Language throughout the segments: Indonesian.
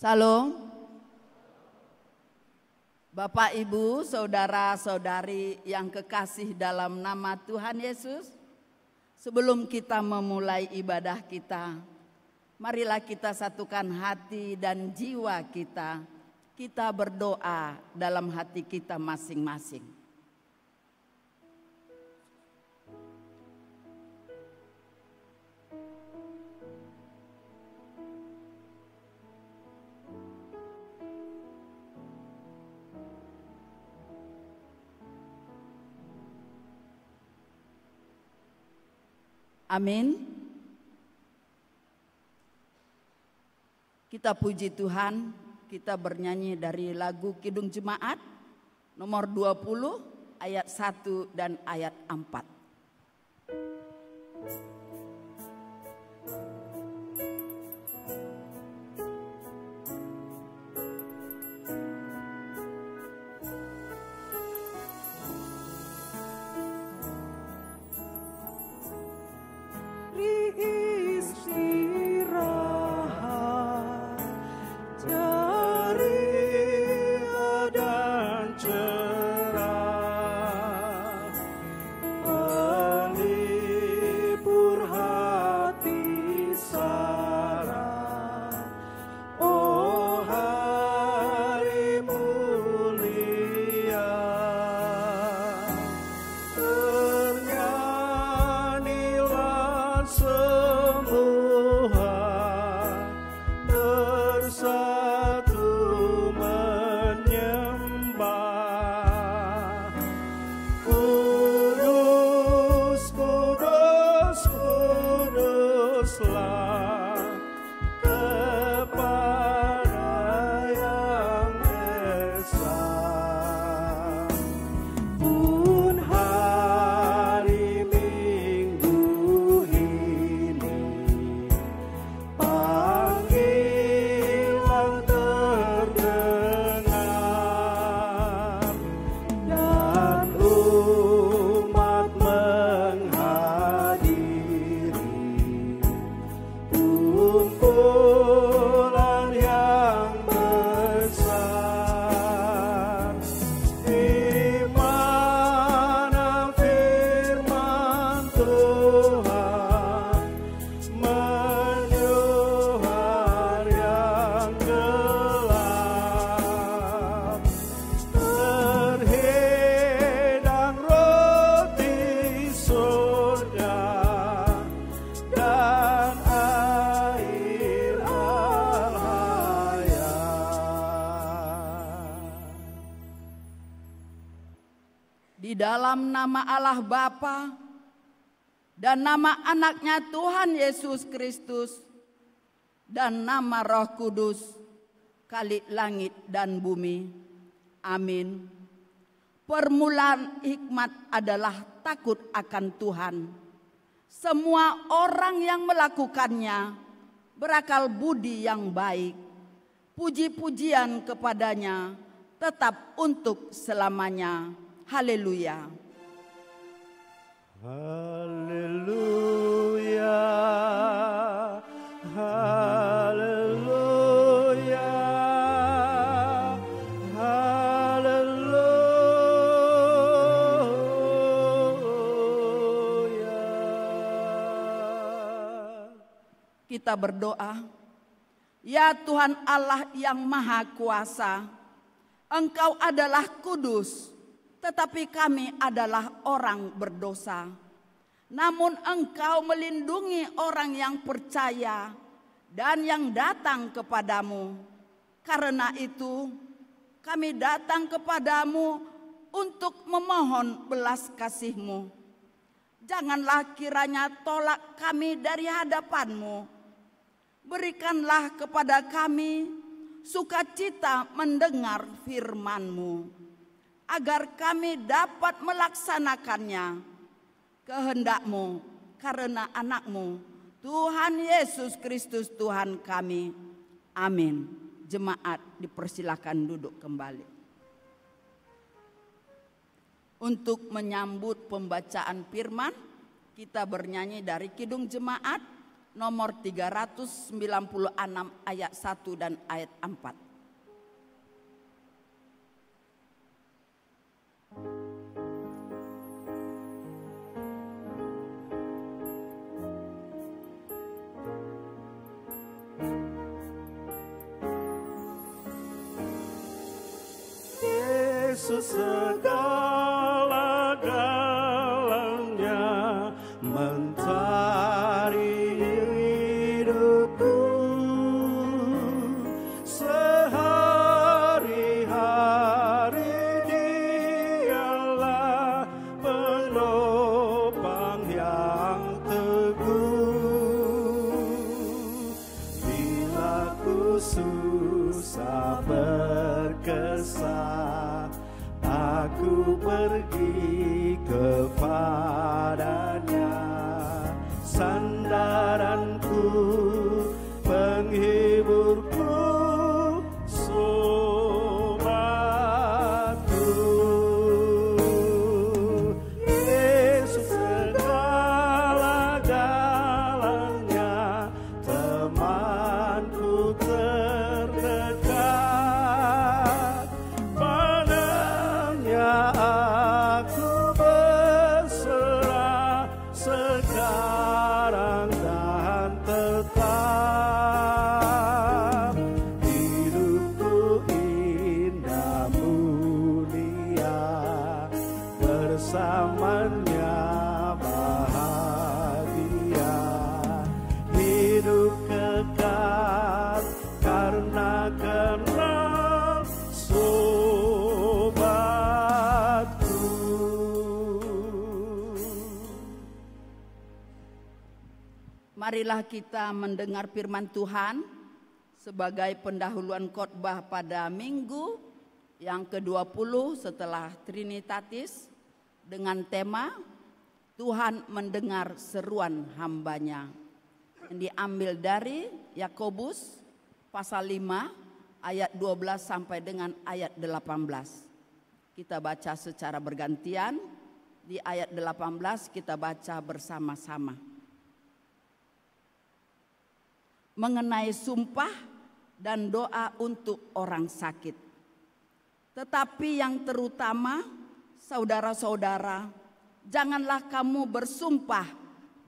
Salam. Bapak, Ibu, saudara-saudari yang kekasih dalam nama Tuhan Yesus, sebelum kita memulai ibadah kita, marilah kita satukan hati dan jiwa kita. Kita berdoa dalam hati kita masing-masing. Amin. Kita puji Tuhan, kita bernyanyi dari lagu Kidung Jemaat nomor 20 ayat 1 dan ayat 4. Pura Di dalam nama Allah Bapa dan nama anaknya Tuhan Yesus Kristus dan nama Roh Kudus, Khalik langit dan bumi. Amin. Permulaan hikmat adalah takut akan Tuhan. Semua orang yang melakukannya berakal budi yang baik. Puji-pujian kepadanya tetap untuk selamanya. Haleluya. Haleluya. Haleluya. Kita berdoa. Ya Tuhan Allah yang Maha Kuasa, Engkau adalah kudus, tetapi kami adalah orang berdosa. Namun Engkau melindungi orang yang percaya dan yang datang kepadamu. Karena itu kami datang kepadamu untuk memohon belas kasih-Mu. Janganlah kiranya tolak kami dari hadapan-Mu. Berikanlah kepada kami sukacita mendengar firman-Mu, agar kami dapat melaksanakannya kehendak-Mu karena anak-Mu, Tuhan Yesus Kristus Tuhan kami. Amin. Jemaat dipersilakan duduk kembali. Untuk menyambut pembacaan firman, kita bernyanyi dari Kidung Jemaat nomor 396 ayat 1 dan ayat 4. Yesus segala-galanya, mentari hidupku, sehari-hari Dialah penopang yang teguh. Bila ku susah berkesah, aku pergi kepadanya. Sandaranku, penghiburku, sobatku. Yesus segala-galanya, temanku terdekat. Padanya aku berserah sekarang dan tetap. Hidupku indah mulia, bersamanya bahagia. Hidup kekal karena kenal sobatku. Marilah kita mendengar firman Tuhan sebagai pendahuluan khotbah pada minggu yang ke-20 setelah Trinitatis dengan tema Tuhan mendengar seruan hambanya, yang diambil dari Yakobus pasal 5 ayat 12 sampai dengan ayat 18. Kita baca secara bergantian. Di ayat 18 kita baca bersama-sama. Mengenai sumpah dan doa untuk orang sakit. Tetapi yang terutama, saudara-saudara, janganlah kamu bersumpah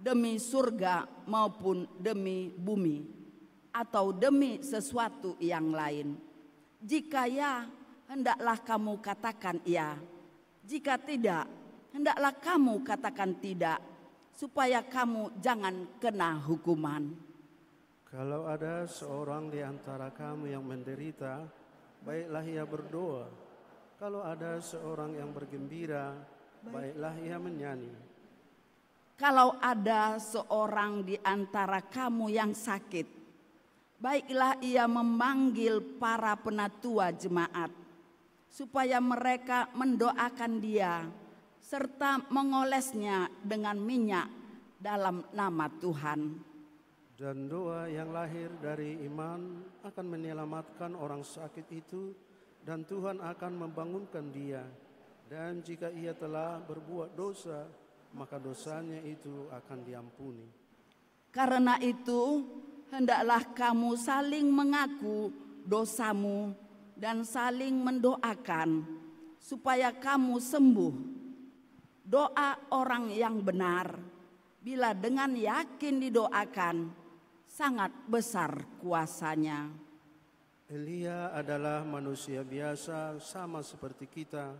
demi surga maupun demi bumi, atau demi sesuatu yang lain. Jika ya, hendaklah kamu katakan ya. Jika tidak, hendaklah kamu katakan tidak, supaya kamu jangan kena hukuman. Kalau ada seorang di antara kamu yang menderita, baiklah ia berdoa. Kalau ada seorang yang bergembira, baiklah ia menyanyi. Kalau ada seorang di antara kamu yang sakit, baiklah ia memanggil para penatua jemaat, supaya mereka mendoakan dia, serta mengolesnya dengan minyak dalam nama Tuhan. Dan doa yang lahir dari iman akan menyelamatkan orang sakit itu, dan Tuhan akan membangunkan dia. Dan jika ia telah berbuat dosa, maka dosanya itu akan diampuni. Karena itu, hendaklah kamu saling mengaku dosamu dan saling mendoakan, supaya kamu sembuh. Doa orang yang benar, bila dengan yakin didoakan, sangat besar kuasanya. Elia adalah manusia biasa sama seperti kita,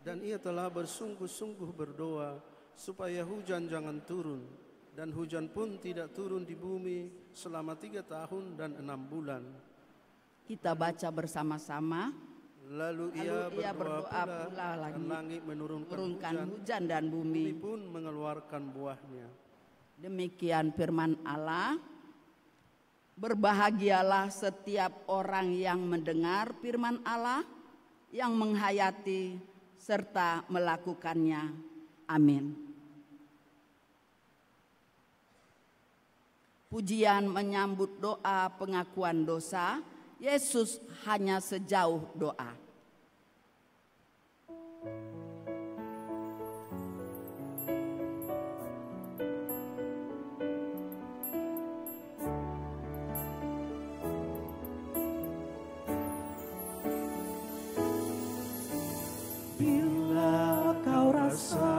dan ia telah bersungguh-sungguh berdoa supaya hujan jangan turun, dan hujan pun tidak turun di bumi selama 3 tahun dan 6 bulan. Kita baca bersama-sama. Lalu ia berdoa pula lagi, dan langit menurunkan hujan dan bumi pun mengeluarkan buahnya. Demikian firman Allah. Berbahagialah setiap orang yang mendengar firman Allah, yang menghayati serta melakukannya. Amin. Pujian menyambut doa pengakuan dosa. Yesus hanya sejauh doa. Bila kau rasa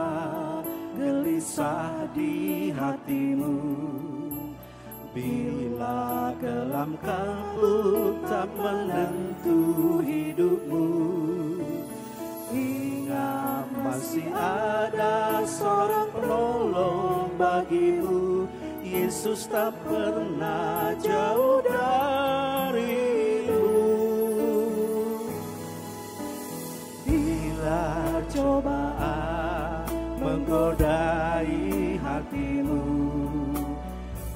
gelisah di hatimu, bila kelam kabut tak menentu hidupmu, ingat masih ada seorang penolong bagimu. Yesus tak pernah jauh darimu. Bila cobaan menggodai hatimu,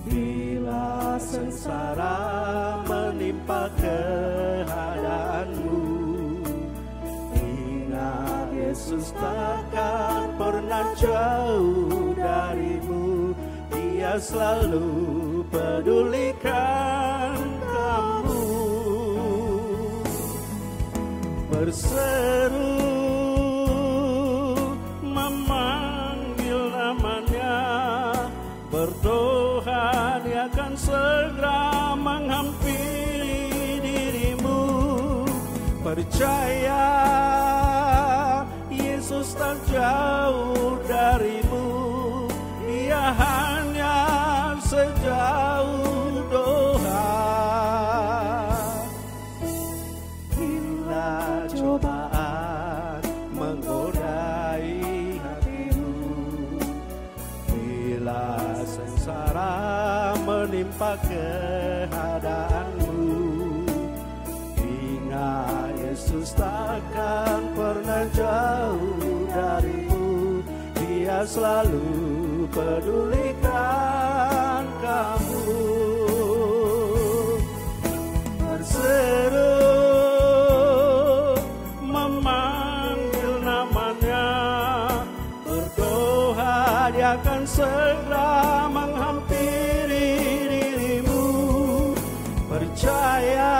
bila sengsara menimpa keadaanmu, ingat Yesus takkan pernah jauh darimu. Dia selalu pedulikan kamu. Berseru memanggil namanya, berdoa dia akan segera menghampiri dirimu. Percaya Yesus tak jauh darimu, dia hanya sejauh doa. Bila cobaan menggodai hatimu, bila sengsara menimpa keadaanmu, ingat Yesus takkan pernah jauh darimu. Dia selalu pedulikan kamu. Berseru memanggil namanya, berdoa dia akan segera menghampiri dirimu. Percaya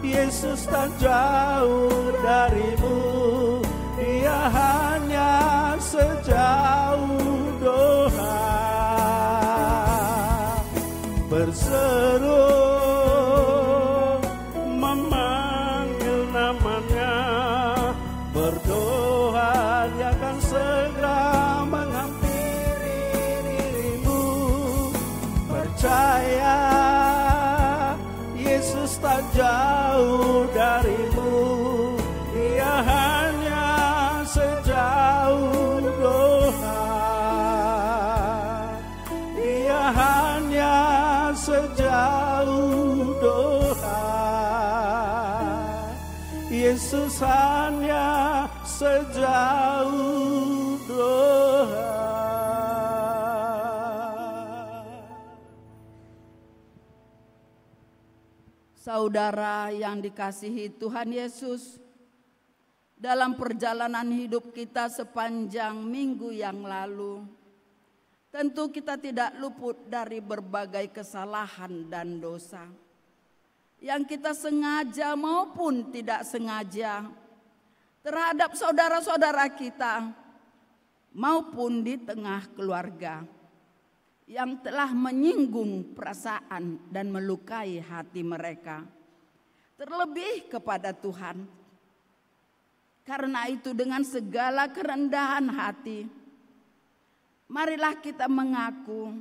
Yesus tak jauh darimu, dia hanya sejauh doa. Berseru memanggil namanya, berdoa dia akan segera menghampiri dirimu. Percaya Yesus tak jauh darimu, dia hanya sejauh doa. Dia hanya sejauh doa. Yesus hanya sejauh doa. Saudara yang dikasihi Tuhan Yesus, dalam perjalanan hidup kita sepanjang minggu yang lalu, tentu kita tidak luput dari berbagai kesalahan dan dosa yang kita sengaja maupun tidak sengaja terhadap saudara-saudara kita maupun di tengah keluarga yang telah menyinggung perasaan dan melukai hati mereka, terlebih kepada Tuhan. Karena itu dengan segala kerendahan hati, marilah kita mengaku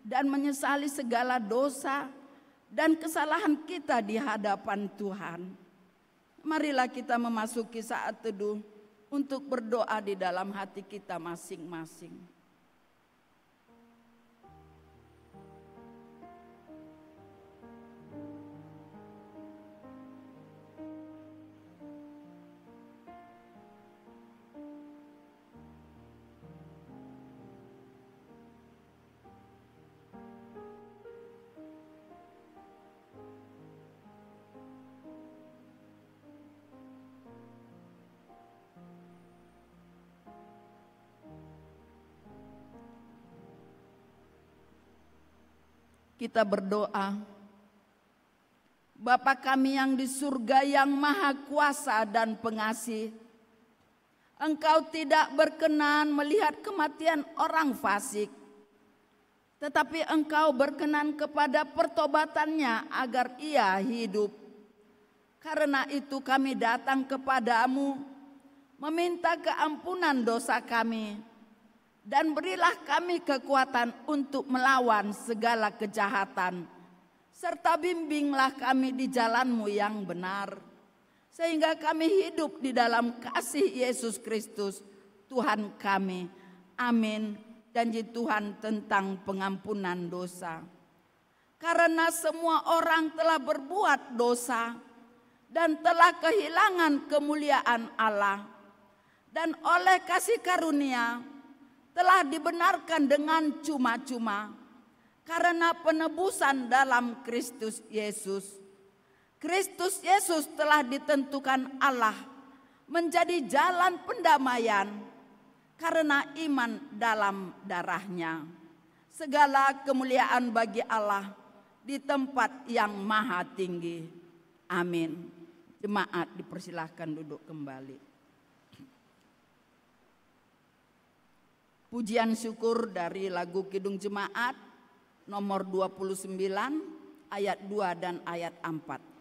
dan menyesali segala dosa dan kesalahan kita di hadapan Tuhan. Marilah kita memasuki saat teduh untuk berdoa di dalam hati kita masing-masing. Kita berdoa. Bapa kami yang di surga yang maha kuasa dan pengasih, Engkau tidak berkenan melihat kematian orang fasik, tetapi Engkau berkenan kepada pertobatannya agar ia hidup. Karena itu kami datang kepadamu meminta keampunan dosa kami, dan berilah kami kekuatan untuk melawan segala kejahatan, serta bimbinglah kami di jalan-Mu yang benar, sehingga kami hidup di dalam kasih Yesus Kristus, Tuhan kami. Amin. Janji Tuhan tentang pengampunan dosa. Karena semua orang telah berbuat dosa dan telah kehilangan kemuliaan Allah, dan oleh kasih karunia telah dibenarkan dengan cuma-cuma karena penebusan dalam Kristus Yesus. Kristus Yesus telah ditentukan Allah menjadi jalan pendamaian karena iman dalam darah-Nya. Segala kemuliaan bagi Allah di tempat yang maha tinggi. Amin. Jemaat dipersilahkan duduk kembali. Pujian syukur dari lagu Kidung Jemaat nomor 29 ayat 2 dan ayat 4.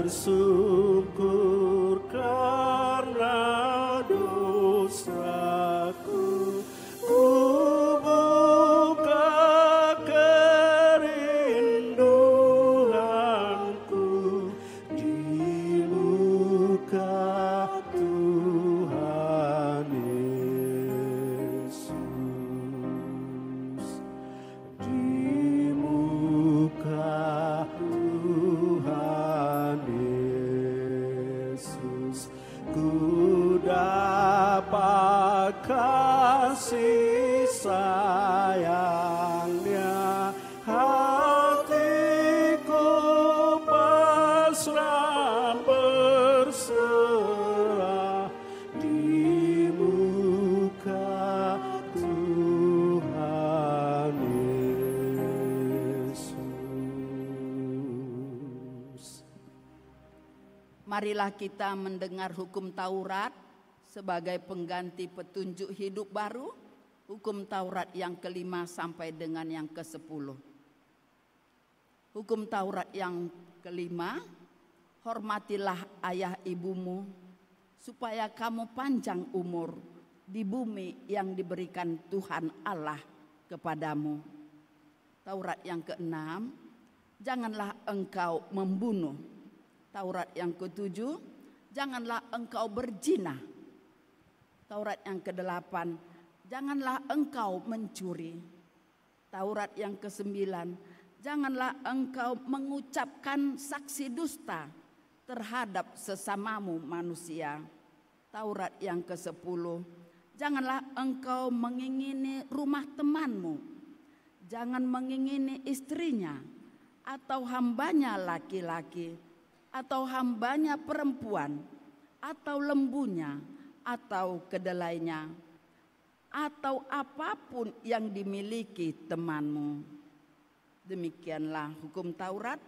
Tersyukur karena dosaku, ku buka kerinduanku di muka Tuhan Yesus, di muka Tuhan Yesus, ku dapat kasih sayang-Nya, hatiku pasrah berserah di muka Tuhan Yesus. Marilah kita mendengar hukum Taurat sebagai pengganti petunjuk hidup baru, hukum Taurat yang ke-5 sampai dengan yang ke-10. Hukum Taurat yang ke-5, hormatilah ayah ibumu, supaya kamu panjang umur di bumi yang diberikan Tuhan Allah kepadamu. Taurat yang keenam, janganlah engkau membunuh. Taurat yang ketujuh, janganlah engkau berzina. Taurat yang kedelapan, janganlah engkau mencuri. Taurat yang kesembilan, janganlah engkau mengucapkan saksi dusta terhadap sesamamu manusia. Taurat yang ke-10, janganlah engkau mengingini rumah temanmu. Jangan mengingini istrinya, atau hambanya laki-laki, atau hambanya perempuan, atau lembunya, atau kedelainya, atau apapun yang dimiliki temanmu. Demikianlah hukum Taurat.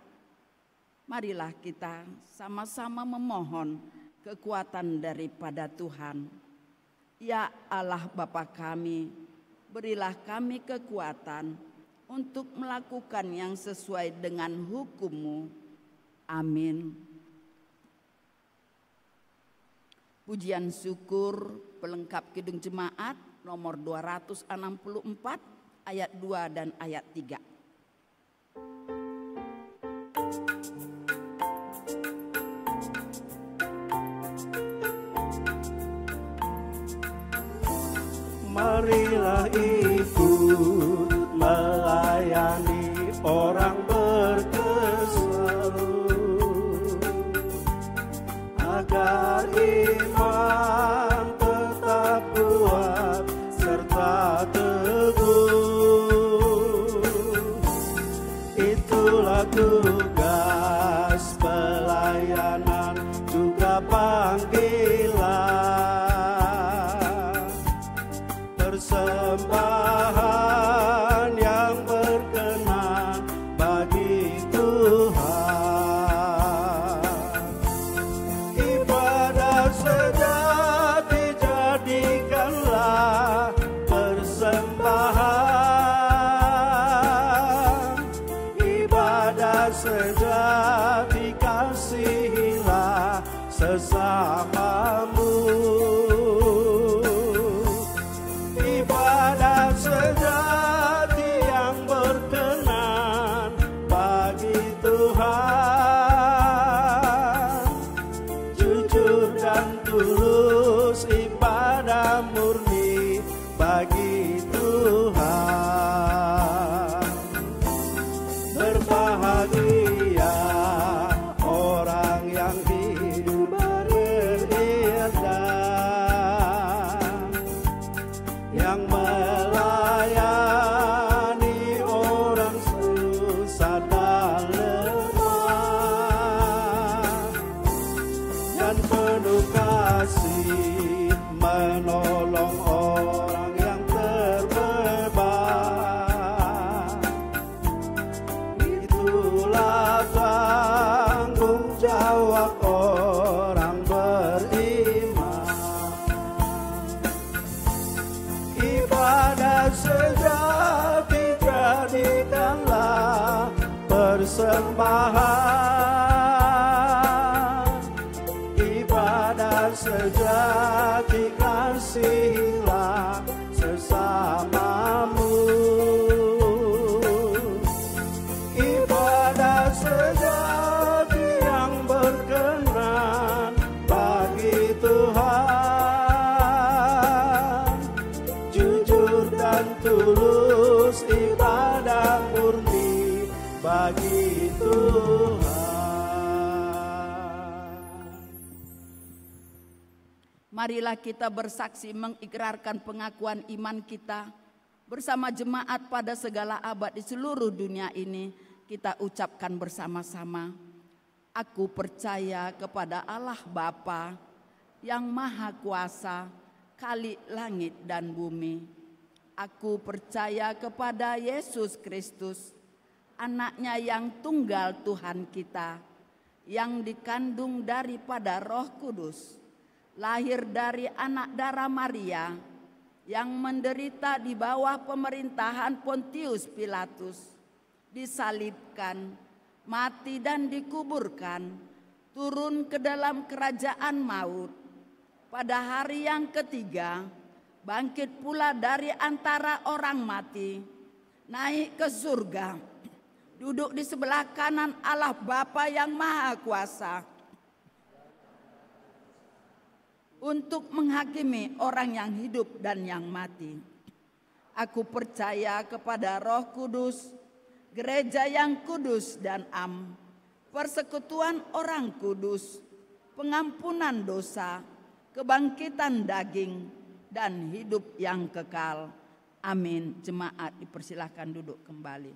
Marilah kita sama-sama memohon kekuatan daripada Tuhan. Ya Allah Bapa kami, berilah kami kekuatan untuk melakukan yang sesuai dengan hukum-Mu. Amin. Pujian syukur pelengkap Kidung Jemaat nomor 264 ayat 2 dan ayat 3. Marilah ikut melayani orang berkesal, agar iman tetap kuat serta teguh. Itulah tugas pelayanan, juga panggilan. Persembahan yang berkenan bagi Tuhan. Ibadah sejati jadikanlah persembahan. Ibadah sejati kasihilah sesamamu. Ibadah sejati yang berkenan bagi Tuhan. Jujur dan tulus, ibadah murni bagi Tuhan. Berbahagia orang yang hidup beribadah, yang melayani orang susah dan lemah, dan penuh kasih menolong orang yang terbeban. Itulah tanggung jawab orang beriman. Ibadah sejati jadikanlah persembahan. Ibadah sejati kasihilah sesamamu. Ibadah sejati yang berkenan bagi Tuhan. Jujur dan tulus, ibadah murni bagi Tuhan. Marilah kita bersaksi mengikrarkan pengakuan iman kita bersama jemaat pada segala abad di seluruh dunia ini. Kita ucapkan bersama-sama, aku percaya kepada Allah Bapa yang Maha Kuasa, Khalik langit dan bumi. Aku percaya kepada Yesus Kristus, anaknya yang tunggal Tuhan kita, yang dikandung daripada Roh Kudus, lahir dari anak darah Maria, yang menderita di bawah pemerintahan Pontius Pilatus, disalibkan, mati dan dikuburkan, turun ke dalam kerajaan maut. Pada hari yang ketiga, bangkit pula dari antara orang mati, naik ke surga, duduk di sebelah kanan Allah Bapa yang Maha Kuasa, untuk menghakimi orang yang hidup dan yang mati. Aku percaya kepada Roh Kudus, gereja yang kudus dan am, persekutuan orang kudus, pengampunan dosa, kebangkitan daging, dan hidup yang kekal. Amin. Jemaat dipersilahkan duduk kembali.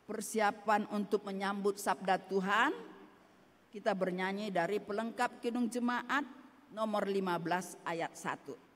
Persiapan untuk menyambut sabda Tuhan, kita bernyanyi dari pelengkap Kidung Jemaat nomor 15 ayat 1.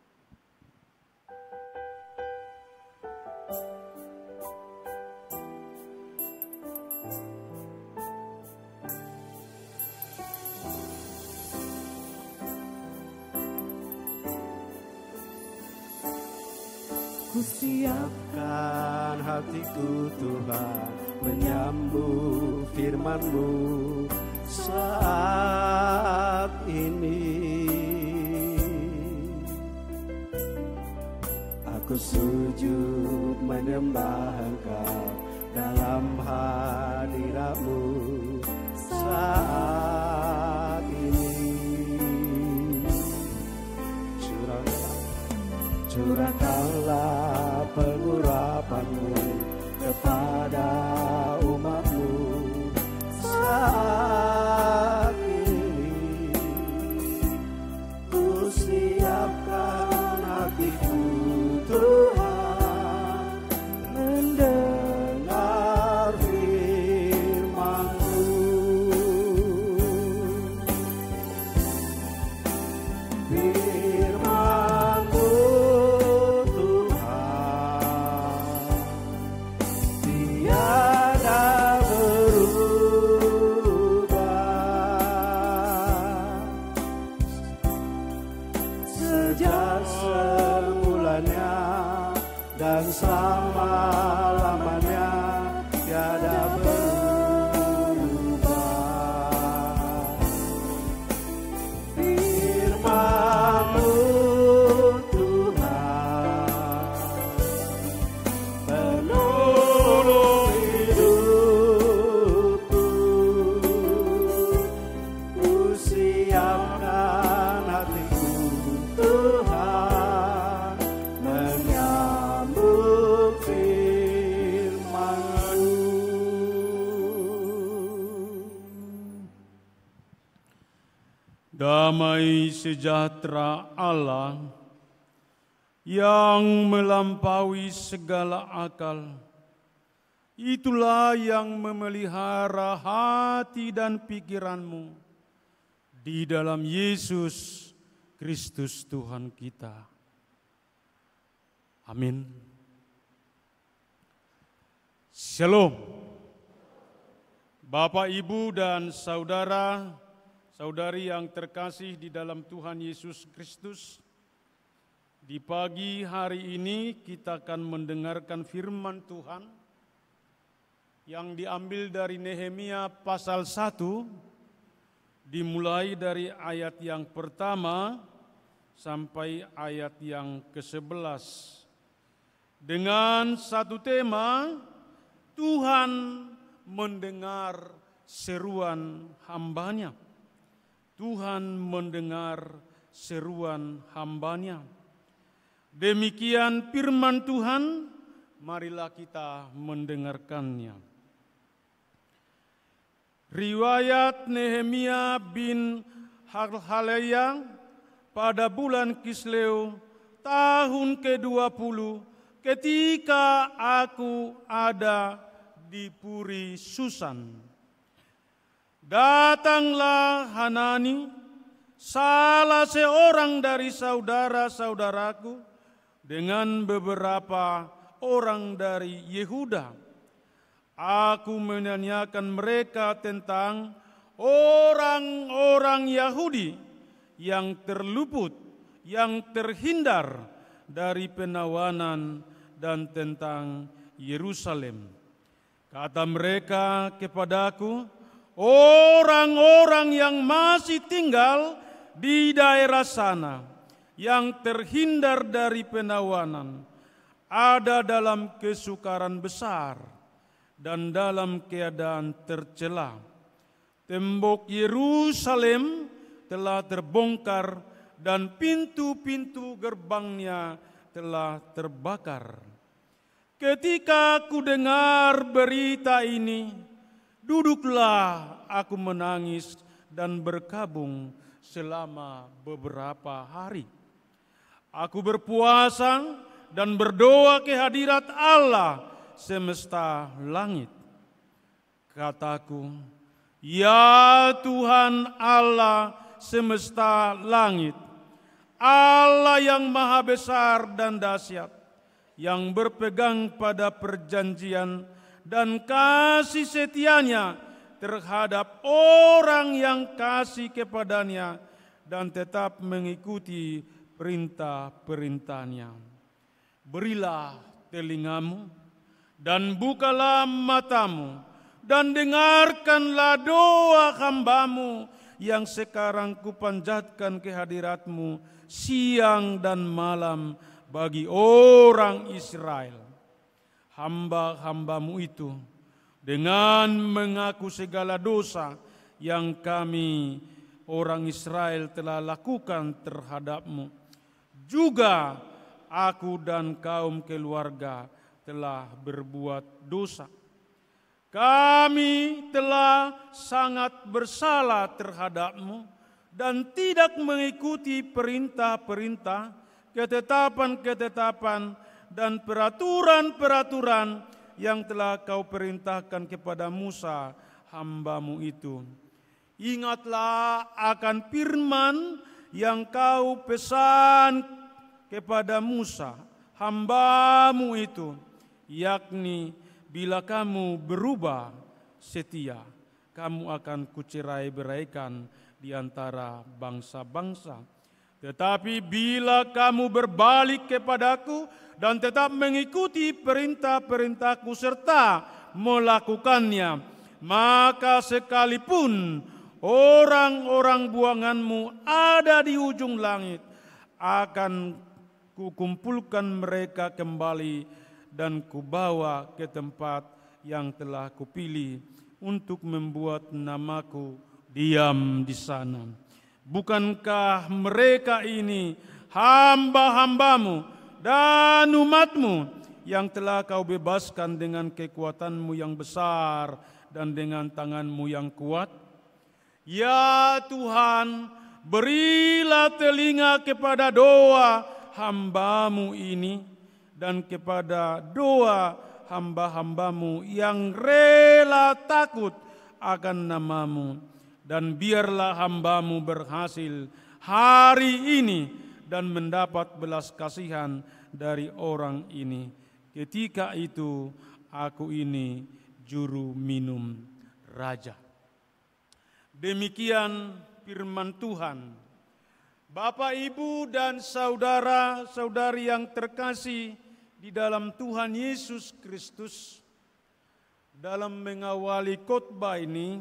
Kusiapkan hatiku Tuhan menyambut firman-Mu saat ini. Aku sujud menyembah Engkau dalam hadirat-Mu saat ini. Curahkanlah pengurapan-Mu kepada umat-Mu saat ini. Ku siapkan hatiku Tuhan mendengar firman-Mu. Firman-Mu dan selama-lamanya tiada berubah. Firman-Mu Tuhan penolong hidupku. Ku siapkan hatiku Tuhan menyambut firman-Mu. Damai sejahtera Allah yang melampaui segala akal, itulah yang memelihara hati dan pikiranmu di dalam Yesus Kristus Tuhan kita. Amin. Shalom. Bapak, Ibu, dan saudara-saudari yang terkasih di dalam Tuhan Yesus Kristus, di pagi hari ini kita akan mendengarkan firman Tuhan yang diambil dari Nehemia pasal 1, dimulai dari ayat yang pertama sampai ayat yang ke-11. Dengan satu tema, Tuhan mendengar seruan hamba-Nya. Tuhan mendengar seruan hamba-Nya. Demikian firman Tuhan, marilah kita mendengarkannya. Riwayat Nehemia bin Hakaliah pada bulan Kisleu tahun ke-20 ketika aku ada di Puri Susan. Datanglah Hanani, salah seorang dari saudara-saudaraku, dengan beberapa orang dari Yehuda. Aku menanyakan mereka tentang orang-orang Yahudi yang terluput, yang terhindar dari penawanan, dan tentang Yerusalem. Kata mereka kepadaku, orang-orang yang masih tinggal di daerah sana yang terhindar dari penawanan ada dalam kesukaran besar dan dalam keadaan tercela. Tembok Yerusalem telah terbongkar dan pintu-pintu gerbangnya telah terbakar. Ketika aku dengar berita ini, duduklah aku menangis dan berkabung selama beberapa hari. Aku berpuasa dan berdoa ke hadirat Allah semesta langit. Kataku, ya Tuhan Allah semesta langit, Allah yang maha besar dan dahsyat, yang berpegang pada perjanjian dan kasih setianya terhadap orang yang kasih kepadanya dan tetap mengikuti perintah-perintahnya. Berilah telingamu dan bukalah matamu dan dengarkanlah doa hamba-Mu yang sekarang kupanjatkan ke hadirat-Mu siang dan malam bagi orang Israel. Hamba-hamba-Mu itu dengan mengaku segala dosa yang kami orang Israel telah lakukan terhadap-Mu. Juga aku dan kaum keluarga telah berbuat dosa. Kami telah sangat bersalah terhadap-Mu dan tidak mengikuti perintah-perintah, ketetapan-ketetapan dan peraturan-peraturan yang telah Kau perintahkan kepada Musa, hamba-Mu itu. Ingatlah akan firman yang Kau pesan kepada Musa, hamba-Mu itu, yakni bila kamu berubah setia, kamu akan kucerai-beraikan di antara bangsa-bangsa. Tetapi bila kamu berbalik kepadaku dan tetap mengikuti perintah-perintahku serta melakukannya, maka sekalipun orang-orang buanganmu ada di ujung langit, akan kukumpulkan mereka kembali dan kubawa ke tempat yang telah kupilih untuk membuat namaku diam di sana. Bukankah mereka ini hamba-hamba-Mu dan umat-Mu yang telah Kau bebaskan dengan kekuatan-Mu yang besar dan dengan tangan-Mu yang kuat? Ya Tuhan, berilah telinga kepada doa hamba-Mu ini dan kepada doa hamba-hamba-Mu yang rela takut akan nama-Mu. Dan biarlah hamba-Mu berhasil hari ini dan mendapat belas kasihan dari orang ini. Ketika itu aku ini juru minum raja. Demikian firman Tuhan. Bapak, Ibu, dan saudara-saudari yang terkasih di dalam Tuhan Yesus Kristus, dalam mengawali khotbah ini,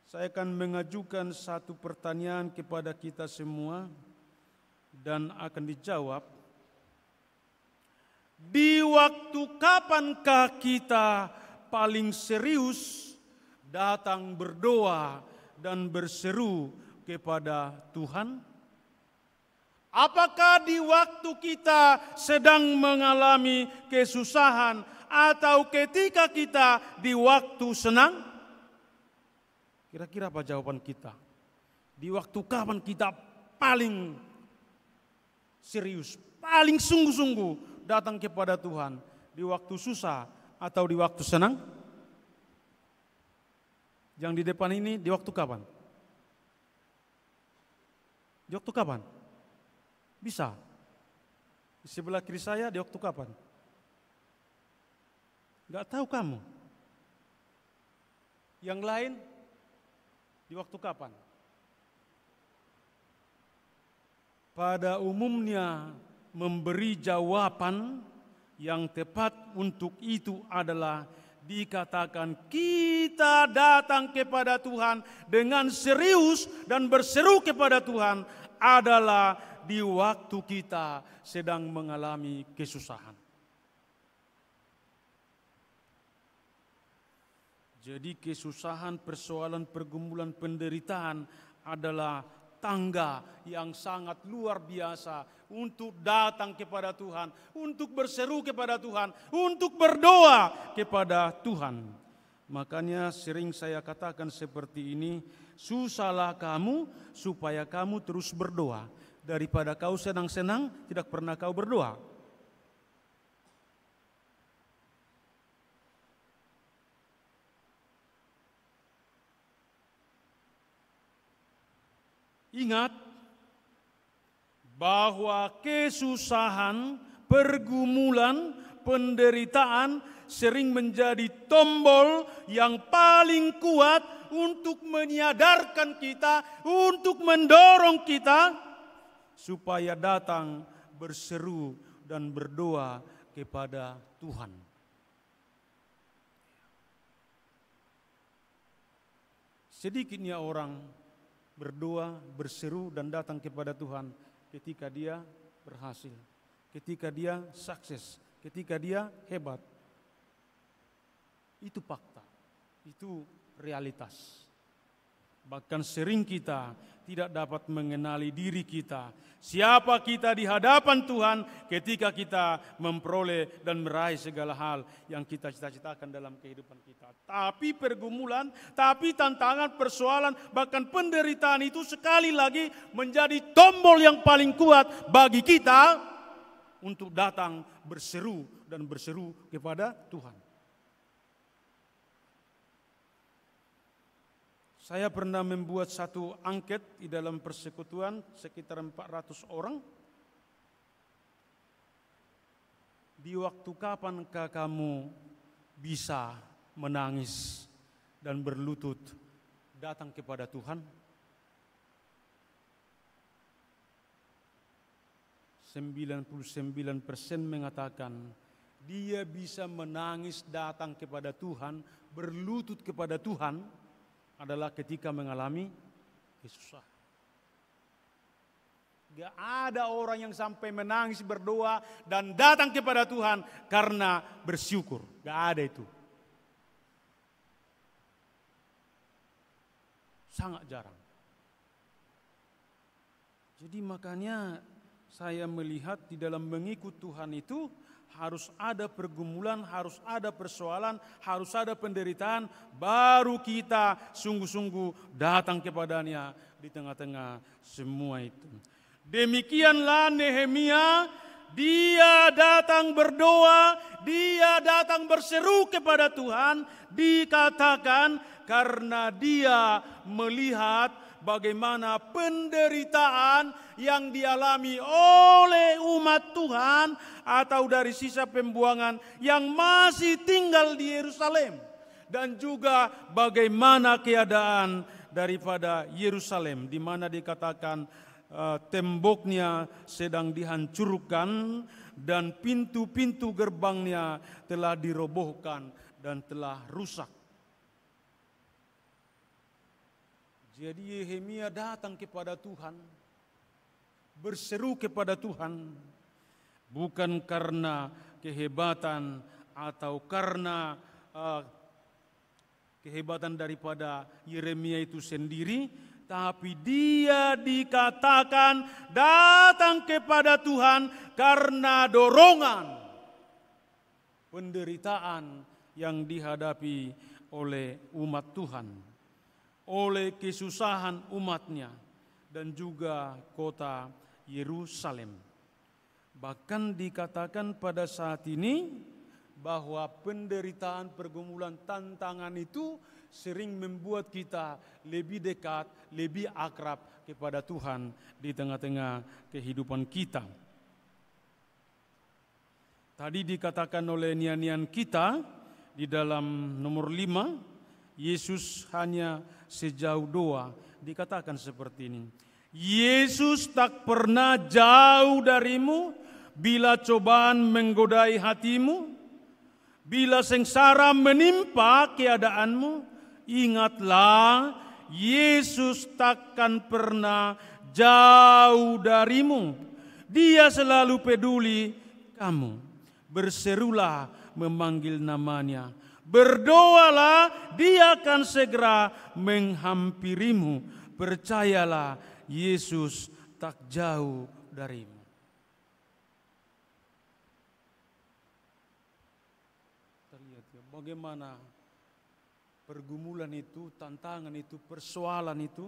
saya akan mengajukan satu pertanyaan kepada kita semua dan akan dijawab. Di waktu kapankah kita paling serius datang berdoa dan berseru kepada Tuhan? Apakah di waktu kita sedang mengalami kesusahan atau ketika kita di waktu senang? Kira-kira apa jawaban kita? Di waktu kapan kita paling serius, paling sungguh-sungguh datang kepada Tuhan? Di waktu susah atau di waktu senang? Yang di depan ini di waktu kapan? Di waktu kapan? Bisa. Di sebelah kiri saya di waktu kapan? Gak tahu kamu. Yang lain di waktu kapan? Pada umumnya memberi jawaban yang tepat untuk itu adalah dikatakan kita datang kepada Tuhan dengan serius dan berseru kepada Tuhan adalah di waktu kita sedang mengalami kesusahan. Jadi kesusahan, persoalan, pergumulan, penderitaan adalah tangga yang sangat luar biasa untuk datang kepada Tuhan, untuk berseru kepada Tuhan, untuk berdoa kepada Tuhan. Makanya sering saya katakan seperti ini, susahlah kamu supaya kamu terus berdoa, daripada kau senang-senang tidak pernah kau berdoa. Ingat bahwa kesusahan, pergumulan, penderitaan sering menjadi tombol yang paling kuat untuk menyadarkan kita, untuk mendorong kita supaya datang berseru dan berdoa kepada Tuhan. Sedikitnya orang berdoa, berseru dan datang kepada Tuhan ketika dia berhasil, ketika dia sukses, ketika dia hebat. Itu fakta, itu realitas. Bahkan sering kita tidak dapat mengenali diri kita, siapa kita di hadapan Tuhan ketika kita memperoleh dan meraih segala hal yang kita cita-citakan dalam kehidupan kita. Tapi pergumulan, tapi tantangan, persoalan, bahkan penderitaan itu sekali lagi menjadi tombol yang paling kuat bagi kita untuk datang berseru dan berseru kepada Tuhan. Saya pernah membuat satu angket di dalam persekutuan sekitar 400 orang. Di waktu kapankah kamu bisa menangis dan berlutut datang kepada Tuhan? 99% mengatakan dia bisa menangis datang kepada Tuhan, berlutut kepada Tuhan adalah ketika mengalami kesusahan. Gak ada orang yang sampai menangis berdoa dan datang kepada Tuhan karena bersyukur. Gak ada itu. Sangat jarang. Jadi makanya saya melihat di dalam mengikut Tuhan itu harus ada pergumulan, harus ada persoalan, harus ada penderitaan, baru kita sungguh-sungguh datang kepadanya di tengah-tengah semua itu. Demikianlah Nehemia, dia datang berdoa, dia datang berseru kepada Tuhan, dikatakan karena dia melihat bagaimana penderitaan yang dialami oleh umat Tuhan atau dari sisa pembuangan yang masih tinggal di Yerusalem. Dan juga bagaimana keadaan daripada Yerusalem di mana dikatakan temboknya sedang dihancurkan dan pintu-pintu gerbangnya telah dirobohkan dan telah rusak. Jadi Nehemia datang kepada Tuhan, berseru kepada Tuhan, bukan karena kehebatan atau karena kehebatan daripada Yeremia itu sendiri, tapi dia dikatakan datang kepada Tuhan karena dorongan penderitaan yang dihadapi oleh umat Tuhan, oleh kesusahan umatnya dan juga kota Yerusalem. Bahkan dikatakan pada saat ini bahwa penderitaan, pergumulan, tantangan itu sering membuat kita lebih dekat, lebih akrab kepada Tuhan di tengah-tengah kehidupan kita. Tadi dikatakan oleh nian-nian kita di dalam nomor 5, Yesus hanya sejauh doa. Dikatakan seperti ini, Yesus tak pernah jauh darimu bila cobaan menggodai hatimu, bila sengsara menimpa keadaanmu. Ingatlah, Yesus takkan pernah jauh darimu. Dia selalu peduli kamu. Berserulah memanggil namanya. Berdoalah, dia akan segera menghampirimu. Percayalah, Yesus tak jauh darimu. Terlihat ya, bagaimana pergumulan itu, tantangan itu, persoalan itu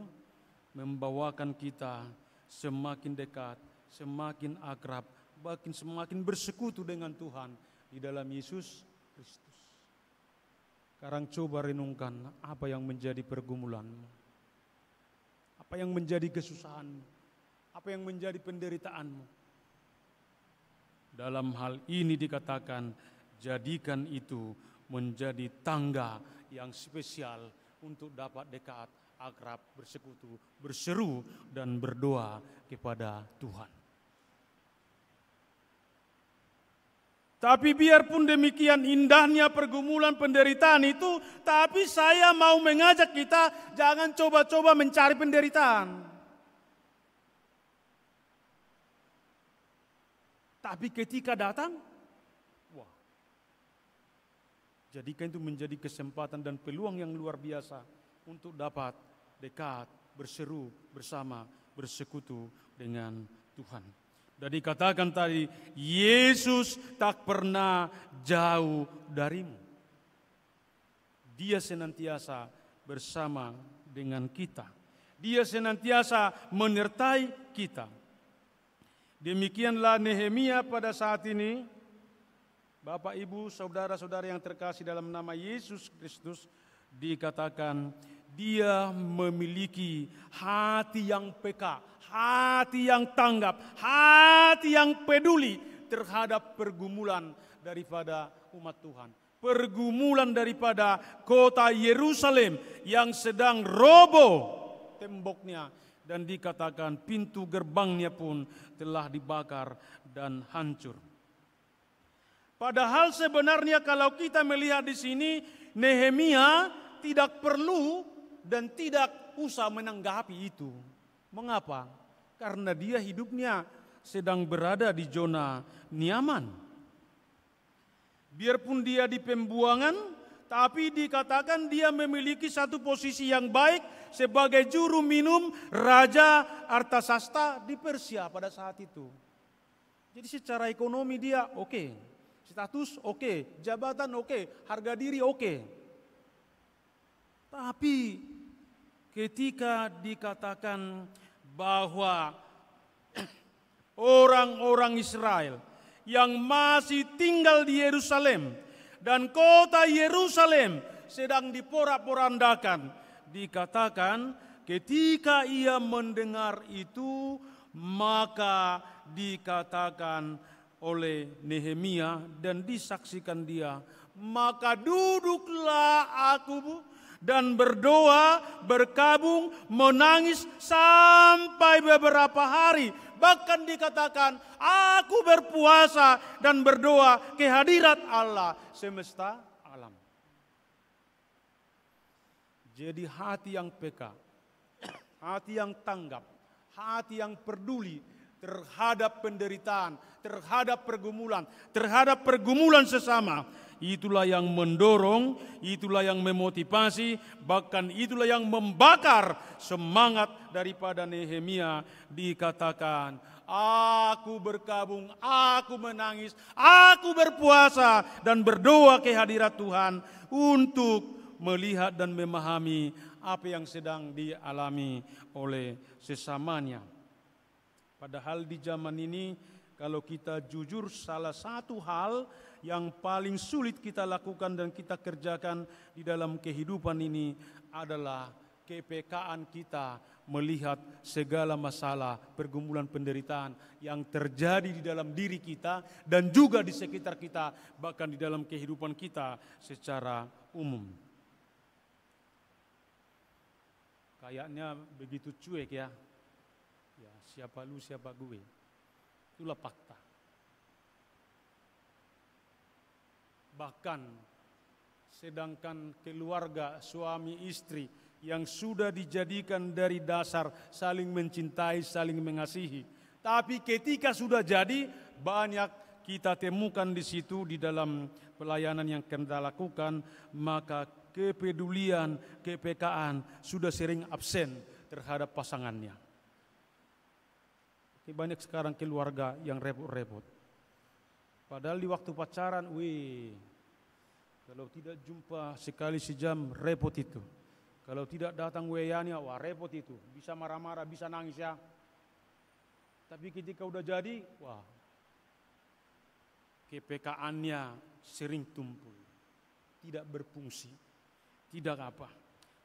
membawakan kita semakin dekat, semakin akrab, bahkan semakin bersekutu dengan Tuhan di dalam Yesus Kristus. Sekarang coba renungkan apa yang menjadi pergumulanmu, apa yang menjadi kesusahanmu, apa yang menjadi penderitaanmu. Dalam hal ini dikatakan, jadikan itu menjadi tangga yang spesial untuk dapat dekat, akrab, bersekutu, berseru dan berdoa kepada Tuhan. Tapi biarpun demikian indahnya pergumulan penderitaan itu, tapi saya mau mengajak kita jangan coba-coba mencari penderitaan. Tapi ketika datang, wah, jadikan itu menjadi kesempatan dan peluang yang luar biasa untuk dapat dekat, berseru bersama, bersekutu dengan Tuhan. Dan dikatakan tadi, Yesus tak pernah jauh darimu. Dia senantiasa bersama dengan kita. Dia senantiasa menyertai kita. Demikianlah Nehemia pada saat ini. Bapak, Ibu, saudara-saudara yang terkasih dalam nama Yesus Kristus, dikatakan dia memiliki hati yang peka, hati yang tanggap, hati yang peduli terhadap pergumulan daripada umat Tuhan. Pergumulan daripada kota Yerusalem yang sedang roboh temboknya, dan dikatakan pintu gerbangnya pun telah dibakar dan hancur. Padahal sebenarnya kalau kita melihat di sini, Nehemia tidak perlu dan tidak usah menanggapi itu. Mengapa? Karena dia hidupnya sedang berada di zona nyaman. Biarpun dia di pembuangan, tapi dikatakan dia memiliki satu posisi yang baik sebagai juru minum Raja Artasasta di Persia pada saat itu. Jadi secara ekonomi dia oke, status oke, jabatan oke, harga diri oke. Tapi ketika dikatakan bahwa orang-orang Israel yang masih tinggal di Yerusalem dan kota Yerusalem sedang diporak-porandakan, dikatakan ketika ia mendengar itu, maka dikatakan oleh Nehemia dan disaksikan dia, maka duduklah aku dan berdoa, berkabung, menangis sampai beberapa hari. Bahkan dikatakan, aku berpuasa dan berdoa kehadirat Allah semesta alam. Jadi hati yang peka, hati yang tanggap, hati yang peduli terhadap penderitaan, terhadap pergumulan sesama. Itulah yang mendorong, itulah yang memotivasi, bahkan itulah yang membakar semangat daripada Nehemia. Dikatakan, aku berkabung, aku menangis, aku berpuasa dan berdoa kehadirat Tuhan untuk melihat dan memahami apa yang sedang dialami oleh sesamanya. Padahal di zaman ini, kalau kita jujur, salah satu hal yang paling sulit kita lakukan dan kita kerjakan di dalam kehidupan ini adalah kepekaan kita melihat segala masalah, pergumulan, penderitaan yang terjadi di dalam diri kita dan juga di sekitar kita, bahkan di dalam kehidupan kita secara umum. Kayaknya begitu cuek ya. Ya, siapa lu, siapa gue. Itulah fakta. Bahkan sedangkan keluarga, suami istri, yang sudah dijadikan dari dasar saling mencintai, saling mengasihi. Tapi ketika sudah jadi, banyak kita temukan di situ di dalam pelayanan yang kita lakukan, maka kepedulian, kepekaan sudah sering absen terhadap pasangannya. Banyak sekarang keluarga yang repot-repot. Padahal di waktu pacaran, kalau tidak jumpa sekali sejam, repot itu. Kalau tidak datang WA-nya, wah repot itu. Bisa marah-marah, bisa nangis ya. Tapi ketika udah jadi, wah, kepekaannya sering tumpul. Tidak berfungsi, tidak apa.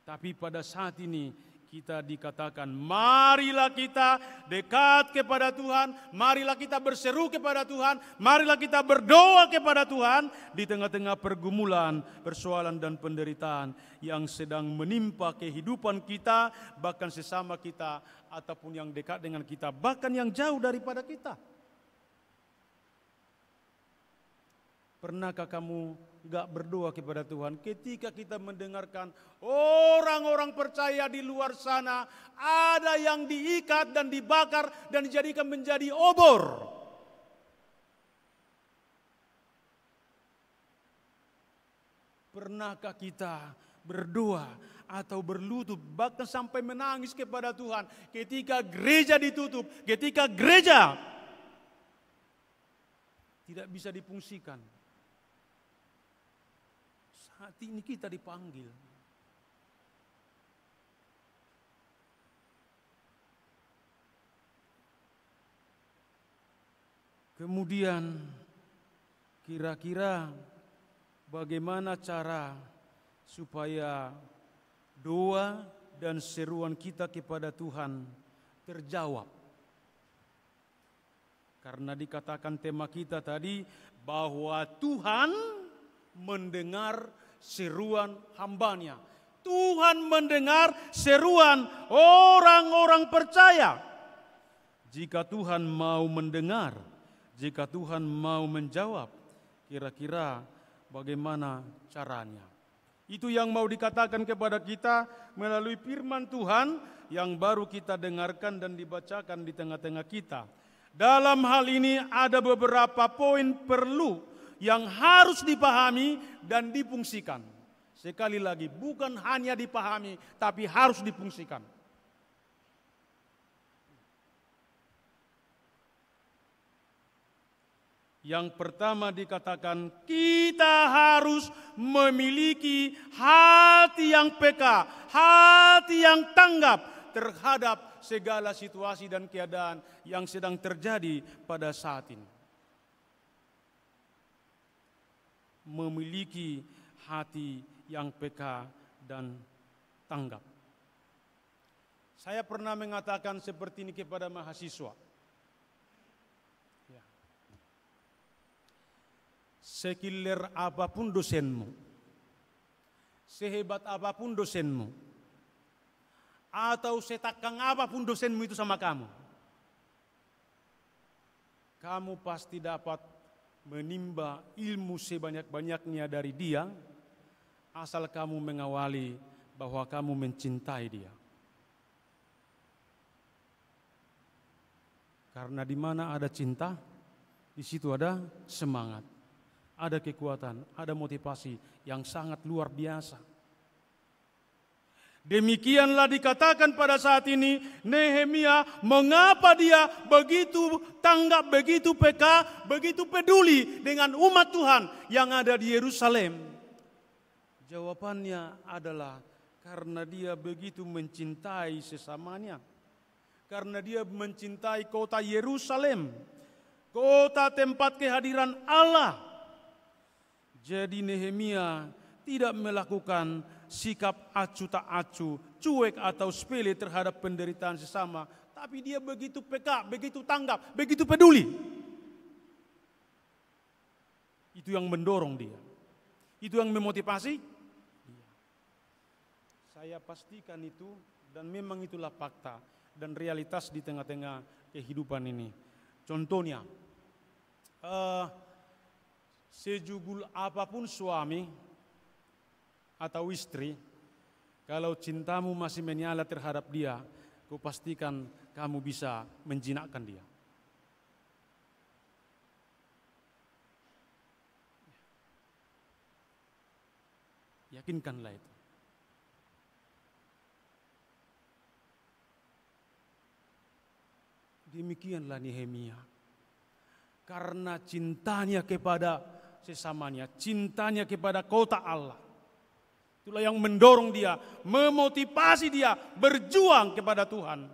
Tapi pada saat ini, kita dikatakan, marilah kita dekat kepada Tuhan, marilah kita berseru kepada Tuhan, marilah kita berdoa kepada Tuhan di tengah-tengah pergumulan, persoalan dan penderitaan yang sedang menimpa kehidupan kita, bahkan sesama kita ataupun yang dekat dengan kita, bahkan yang jauh daripada kita. Pernahkah kamu gak berdoa kepada Tuhan ketika kita mendengarkan orang-orang percaya di luar sana ada yang diikat dan dibakar dan dijadikan menjadi obor? Pernahkah kita berdoa atau berlutut bahkan sampai menangis kepada Tuhan ketika gereja ditutup, ketika gereja tidak bisa difungsikan? Saat ini kita dipanggil. Kemudian kira-kira bagaimana cara supaya doa dan seruan kita kepada Tuhan terjawab? Karena dikatakan tema kita tadi bahwa Tuhan mendengar seruan hambanya. Tuhan mendengar seruan orang-orang percaya. Jika Tuhan mau mendengar, jika Tuhan mau menjawab, kira-kira bagaimana caranya? Itu yang mau dikatakan kepada kita melalui firman Tuhan yang baru kita dengarkan dan dibacakan di tengah-tengah kita. Dalam hal ini ada beberapa poin perlu yang harus dipahami dan difungsikan. Sekali lagi, bukan hanya dipahami, tapi harus difungsikan. Yang pertama dikatakan, kita harus memiliki hati yang peka, hati yang tanggap terhadap segala situasi dan keadaan yang sedang terjadi pada saat ini. Memiliki hati yang peka dan tanggap. Saya pernah mengatakan seperti ini kepada mahasiswa. Ya. Sekiller apapun dosenmu, sehebat apapun dosenmu, atau setakang apapun dosenmu itu sama kamu, kamu pasti dapat menimba ilmu sebanyak-banyaknya dari dia, asal kamu mengawali bahwa kamu mencintai dia. Karena di mana ada cinta, di situ ada semangat, ada kekuatan, ada motivasi yang sangat luar biasa. Demikianlah dikatakan pada saat ini Nehemia, mengapa dia begitu tanggap, begitu peka, begitu peduli dengan umat Tuhan yang ada di Yerusalem. Jawabannya adalah karena dia begitu mencintai sesamanya. Karena dia mencintai kota Yerusalem, kota tempat kehadiran Allah. Jadi Nehemia tidak melakukan sikap acu tak acu, cuek atau sepele terhadap penderitaan sesama, tapi dia begitu peka, begitu tanggap, begitu peduli. Itu yang mendorong dia, itu yang memotivasi dia. Saya pastikan itu, dan memang itulah fakta dan realitas di tengah-tengah kehidupan ini. Contohnya, sejugul apapun suami atau istri, Kalau cintamu masih menyala terhadap dia, kupastikan kamu bisa menjinakkan dia. Yakinkanlah itu. Demikianlah Nehemia. Karena cintanya kepada sesamanya, cintanya kepada kota Allah. Itulah yang mendorong dia, memotivasi dia berjuang kepada Tuhan.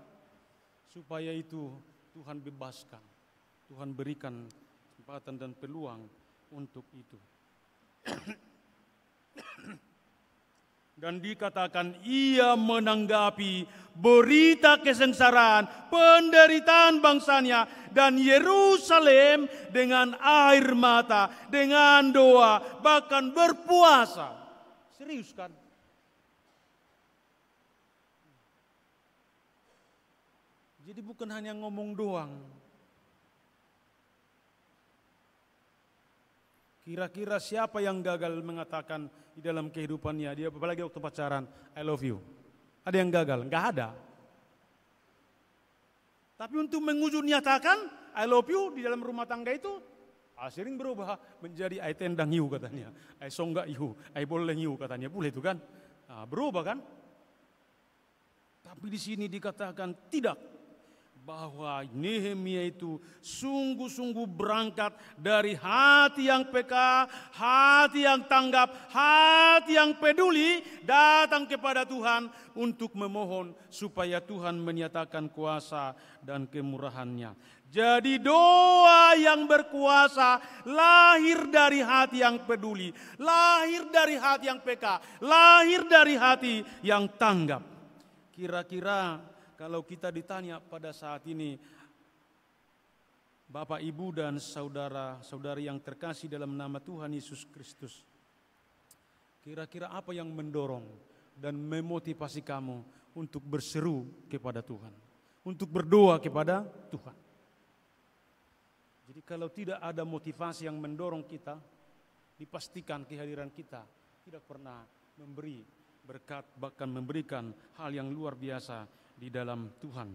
Supaya itu Tuhan bebaskan. Tuhan berikan kesempatan dan peluang untuk itu. Dan dikatakan ia menanggapi berita kesengsaraan, penderitaan bangsanya dan Yerusalem dengan air mata, dengan doa, bahkan berpuasa. Serius kan? Jadi bukan hanya ngomong doang. Kira-kira siapa yang gagal mengatakan di dalam kehidupannya, dia apalagi waktu pacaran, I love you. Ada yang gagal? Enggak ada. Tapi untuk mengujur nyatakan I love you di dalam rumah tangga itu, sering berubah menjadi I tendang you katanya. I songgak you, I boleh you katanya. Boleh itu kan? Berubah kan? Tapi di sini dikatakan tidak. Bahwa Nehemia itu sungguh-sungguh berangkat dari hati yang peka, hati yang tanggap, hati yang peduli, datang kepada Tuhan untuk memohon supaya Tuhan menyatakan kuasa dan kemurahannya. Jadi doa yang berkuasa lahir dari hati yang peduli, lahir dari hati yang peka, lahir dari hati yang tanggap. Kira-kira kalau kita ditanya pada saat ini, Bapak, Ibu, dan saudara-saudari yang terkasih dalam nama Tuhan Yesus Kristus, kira-kira apa yang mendorong dan memotivasi kamu untuk berseru kepada Tuhan, untuk berdoa kepada Tuhan? Jadi kalau tidak ada motivasi yang mendorong kita, dipastikan kehadiran kita tidak pernah memberi berkat, bahkan memberikan hal yang luar biasa di dalam Tuhan.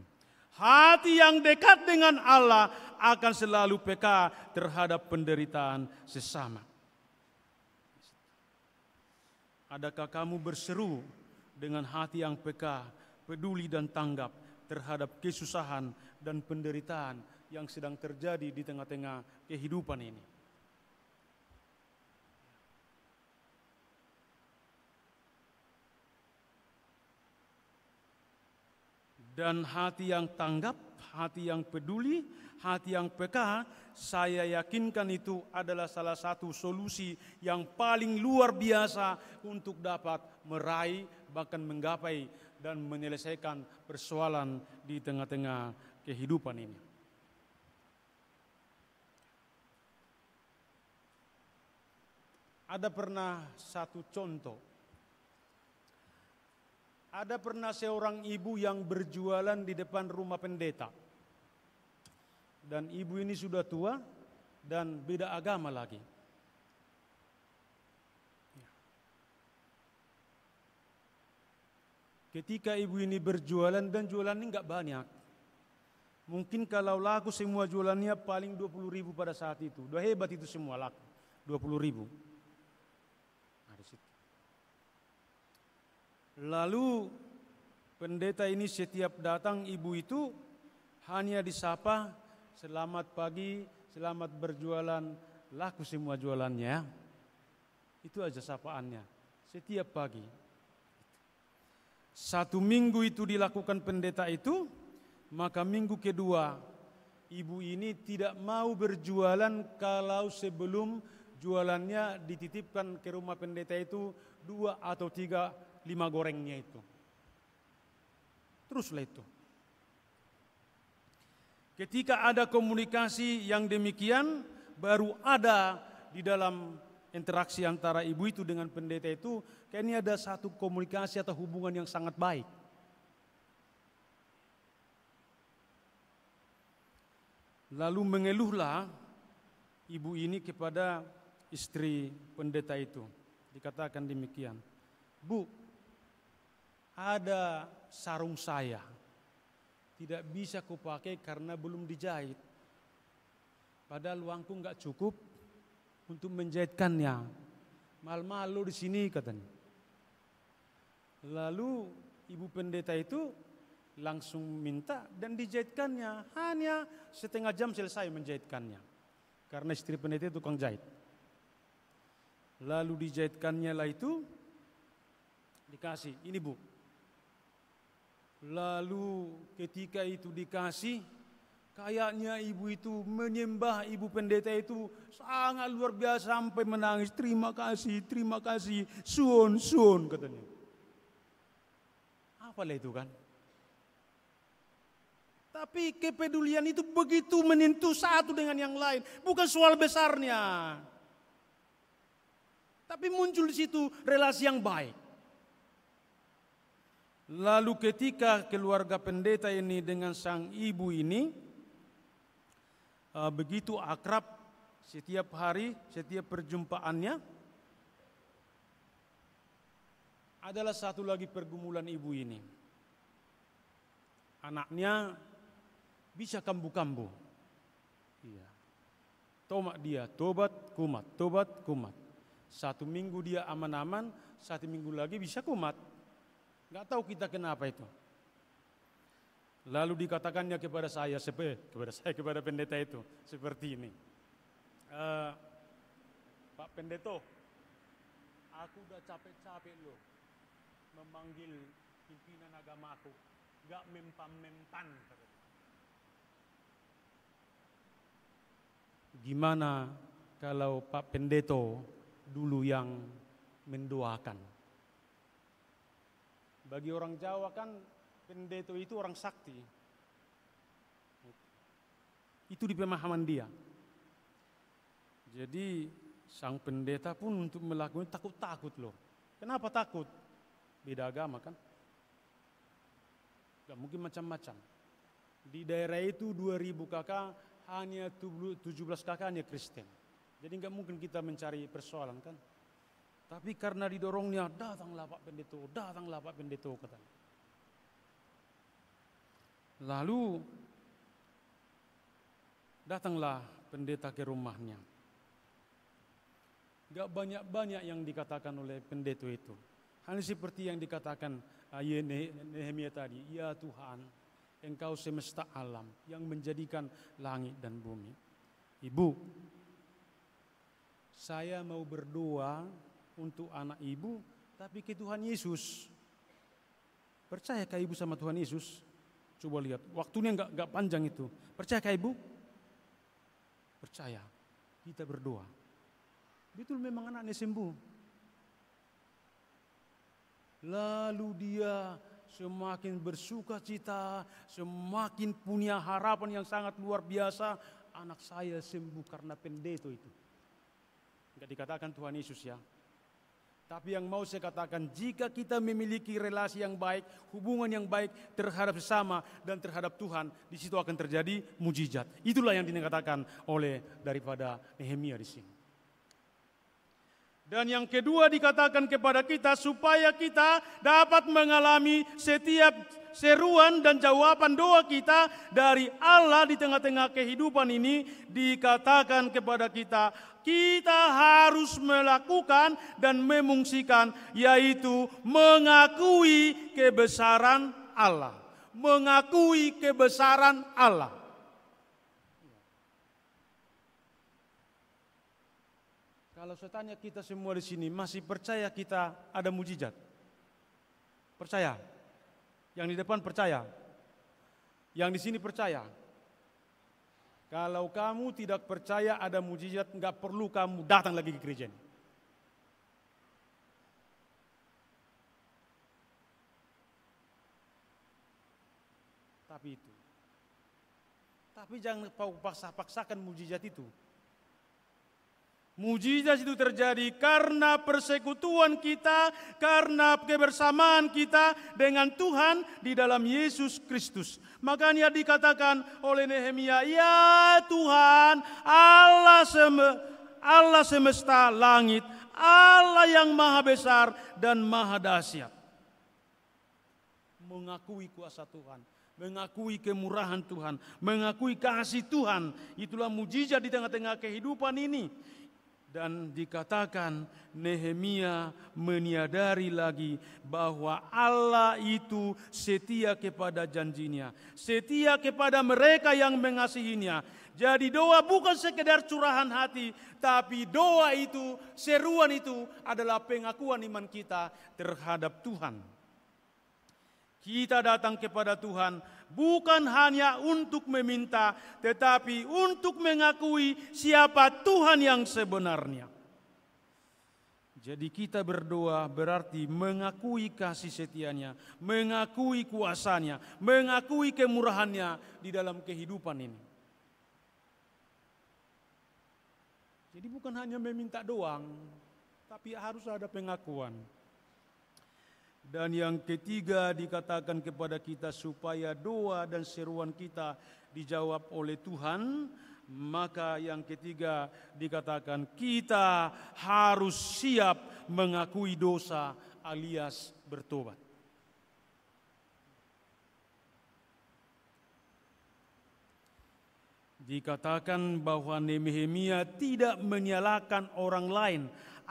Hati yang dekat dengan Allah akan selalu peka terhadap penderitaan sesama. Adakah kamu berseru dengan hati yang peka, peduli dan tanggap terhadap kesusahan dan penderitaan yang sedang terjadi di tengah-tengah kehidupan ini? Dan hati yang tanggap, hati yang peduli, hati yang peka, saya yakinkan itu adalah salah satu solusi yang paling luar biasa untuk dapat meraih, bahkan menggapai dan menyelesaikan persoalan di tengah-tengah kehidupan ini. Ada pernah satu contoh. Ada pernah seorang ibu yang berjualan di depan rumah pendeta. Dan ibu ini sudah tua dan beda agama lagi. Ketika ibu ini berjualan dan jualannya enggak banyak. Mungkin kalau laku semua jualannya paling 20.000 pada saat itu. Udah hebat itu semua laku, 20.000. Lalu pendeta ini setiap datang ibu itu hanya disapa, selamat pagi, selamat berjualan, laku semua jualannya. Itu aja sapaannya setiap pagi. 1 minggu itu dilakukan pendeta itu, maka minggu kedua ibu ini tidak mau berjualan kalau sebelum jualannya dititipkan ke rumah pendeta itu 2 atau 3 5 gorengnya itu. Teruslah itu. Ketika ada komunikasi yang demikian, baru ada di dalam interaksi antara ibu itu dengan pendeta itu, kayaknya ada satu komunikasi atau hubungan yang sangat baik. Lalu mengeluhlah ibu ini kepada istri pendeta itu. Dikatakan demikian, Bu, ada sarung saya. Tidak bisa kupakai karena belum dijahit. Padahal uangku enggak cukup untuk menjahitkannya. Malu-malu di sini katanya. Lalu ibu pendeta itu langsung minta dan dijahitkannya. Hanya setengah jam selesai menjahitkannya. Karena istri pendeta itu tukang jahit. Lalu dijahitkannya lah itu, dikasih, ini Bu. Lalu ketika itu dikasih, kayaknya ibu itu menyembah ibu pendeta itu sangat luar biasa sampai menangis. Terima kasih, suon katanya. Apalah itu kan? Tapi kepedulian itu begitu menyentuh satu dengan yang lain. Bukan soal besarnya. Tapi muncul di situ relasi yang baik. Lalu ketika keluarga pendeta ini dengan sang ibu ini begitu akrab setiap hari, setiap perjumpaannya, adalah satu lagi pergumulan ibu ini. Anaknya bisa kambuh-kambuh. Iya. Tobat, kumat. 1 minggu dia aman-aman, 1 minggu lagi bisa kumat. Nggak tahu kita kenapa itu. Lalu dikatakannya kepada pendeta itu seperti ini. Pak Pendeto, aku udah capek-capek loh memanggil pimpinan agamaku, nggak mempan. Gimana kalau Pak Pendeto dulu yang mendoakan? Bagi orang Jawa kan pendeta itu orang sakti. Itu di pemahaman dia. Jadi sang pendeta pun untuk melakukan takut loh. Kenapa takut? Beda agama kan? Gak mungkin macam-macam. Di daerah itu 2000 kakak, hanya 17 kakaknya Kristen. Jadi gak mungkin kita mencari persoalan kan? Tapi karena didorongnya, datanglah Pak Pendeta, katanya. Lalu datanglah pendeta ke rumahnya. Gak banyak-banyak yang dikatakan oleh pendeta itu. Hanya seperti yang dikatakan Nehemia tadi. Ya Tuhan, Engkau semesta alam yang menjadikan langit dan bumi. Ibu, saya mau berdoa untuk anak ibu, tapi ke Tuhan Yesus. Percayakah ibu sama Tuhan Yesus? Coba lihat, waktunya enggak panjang itu. Percayakah ibu? Percaya. Kita berdoa. Betul memang anaknya sembuh. Lalu dia semakin bersuka cita, semakin punya harapan yang sangat luar biasa. Anak saya sembuh karena pendeta itu. Enggak dikatakan Tuhan Yesus ya. Tapi yang mau saya katakan, jika kita memiliki relasi yang baik, hubungan yang baik terhadap sesama dan terhadap Tuhan, di situ akan terjadi mujizat. Itulah yang dikatakan oleh daripada Nehemia di sini. Dan yang kedua dikatakan kepada kita supaya kita dapat mengalami setiap seruan dan jawaban doa kita dari Allah di tengah-tengah kehidupan ini, dikatakan kepada kita harus melakukan dan memungsikan, yaitu mengakui kebesaran Allah. Mengakui kebesaran Allah. Kalau saya tanya kita semua di sini, masih percaya kita ada mujizat? Percaya? Yang di depan percaya? Yang di sini percaya? Kalau kamu tidak percaya ada mujizat, enggak perlu kamu datang lagi ke gereja ini. Tapi jangan paksakan mujizat itu. Mujizat itu terjadi karena persekutuan kita, karena kebersamaan kita dengan Tuhan di dalam Yesus Kristus. Makanya dikatakan oleh Nehemia, ya Tuhan, Allah semesta langit, Allah yang maha besar dan maha dahsyat. mengakui kuasa Tuhan, mengakui kemurahan Tuhan, mengakui kasih Tuhan. Itulah mujizat di tengah-tengah kehidupan ini. Dan dikatakan Nehemia menyadari lagi bahwa Allah itu setia kepada janjinya, setia kepada mereka yang mengasihinya. Jadi doa bukan sekedar curahan hati, tapi doa itu, seruan itu adalah pengakuan iman kita terhadap Tuhan. Kita datang kepada Tuhan bukan hanya untuk meminta, tetapi untuk mengakui siapa Tuhan yang sebenarnya. Jadi kita berdoa berarti mengakui kasih setianya, mengakui kuasanya, mengakui kemurahannya di dalam kehidupan ini. Jadi bukan hanya meminta doang, tapi harus ada pengakuan. Dan yang ketiga dikatakan kepada kita supaya doa dan seruan kita dijawab oleh Tuhan. Maka yang ketiga dikatakan kita harus siap mengakui dosa alias bertobat. Dikatakan bahwa Nehemia tidak menyalahkan orang lain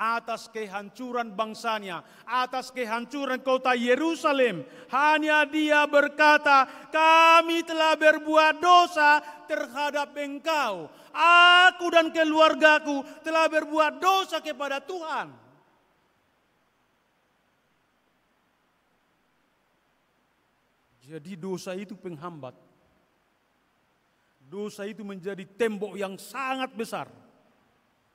atas kehancuran bangsanya, atas kehancuran kota Yerusalem. Hanya dia berkata, kami telah berbuat dosa terhadap Engkau. Aku dan keluargaku telah berbuat dosa kepada Tuhan. Jadi dosa itu penghambat. Dosa itu menjadi tembok yang sangat besar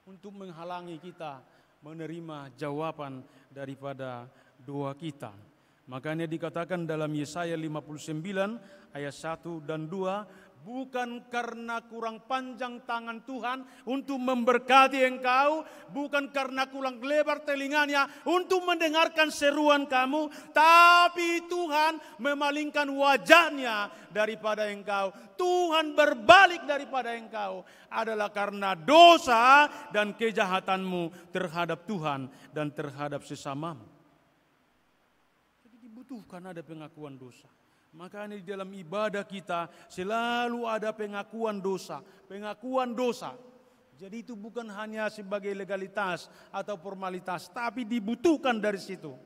untuk menghalangi kita menerima jawaban daripada doa kita. Makanya dikatakan dalam Yesaya 59 ayat 1 dan 2, bukan karena kurang panjang tangan Tuhan untuk memberkati engkau, bukan karena kurang lebar telinganya untuk mendengarkan seruan kamu, tapi Tuhan memalingkan wajahnya daripada engkau. Tuhan berbalik daripada engkau adalah karena dosa dan kejahatanmu terhadap Tuhan dan terhadap sesamamu. Jadi dibutuhkan ada pengakuan dosa. Makanya di dalam ibadah kita selalu ada pengakuan dosa, pengakuan dosa. Jadi itu bukan hanya sebagai legalitas atau formalitas, tapi dibutuhkan dari situ.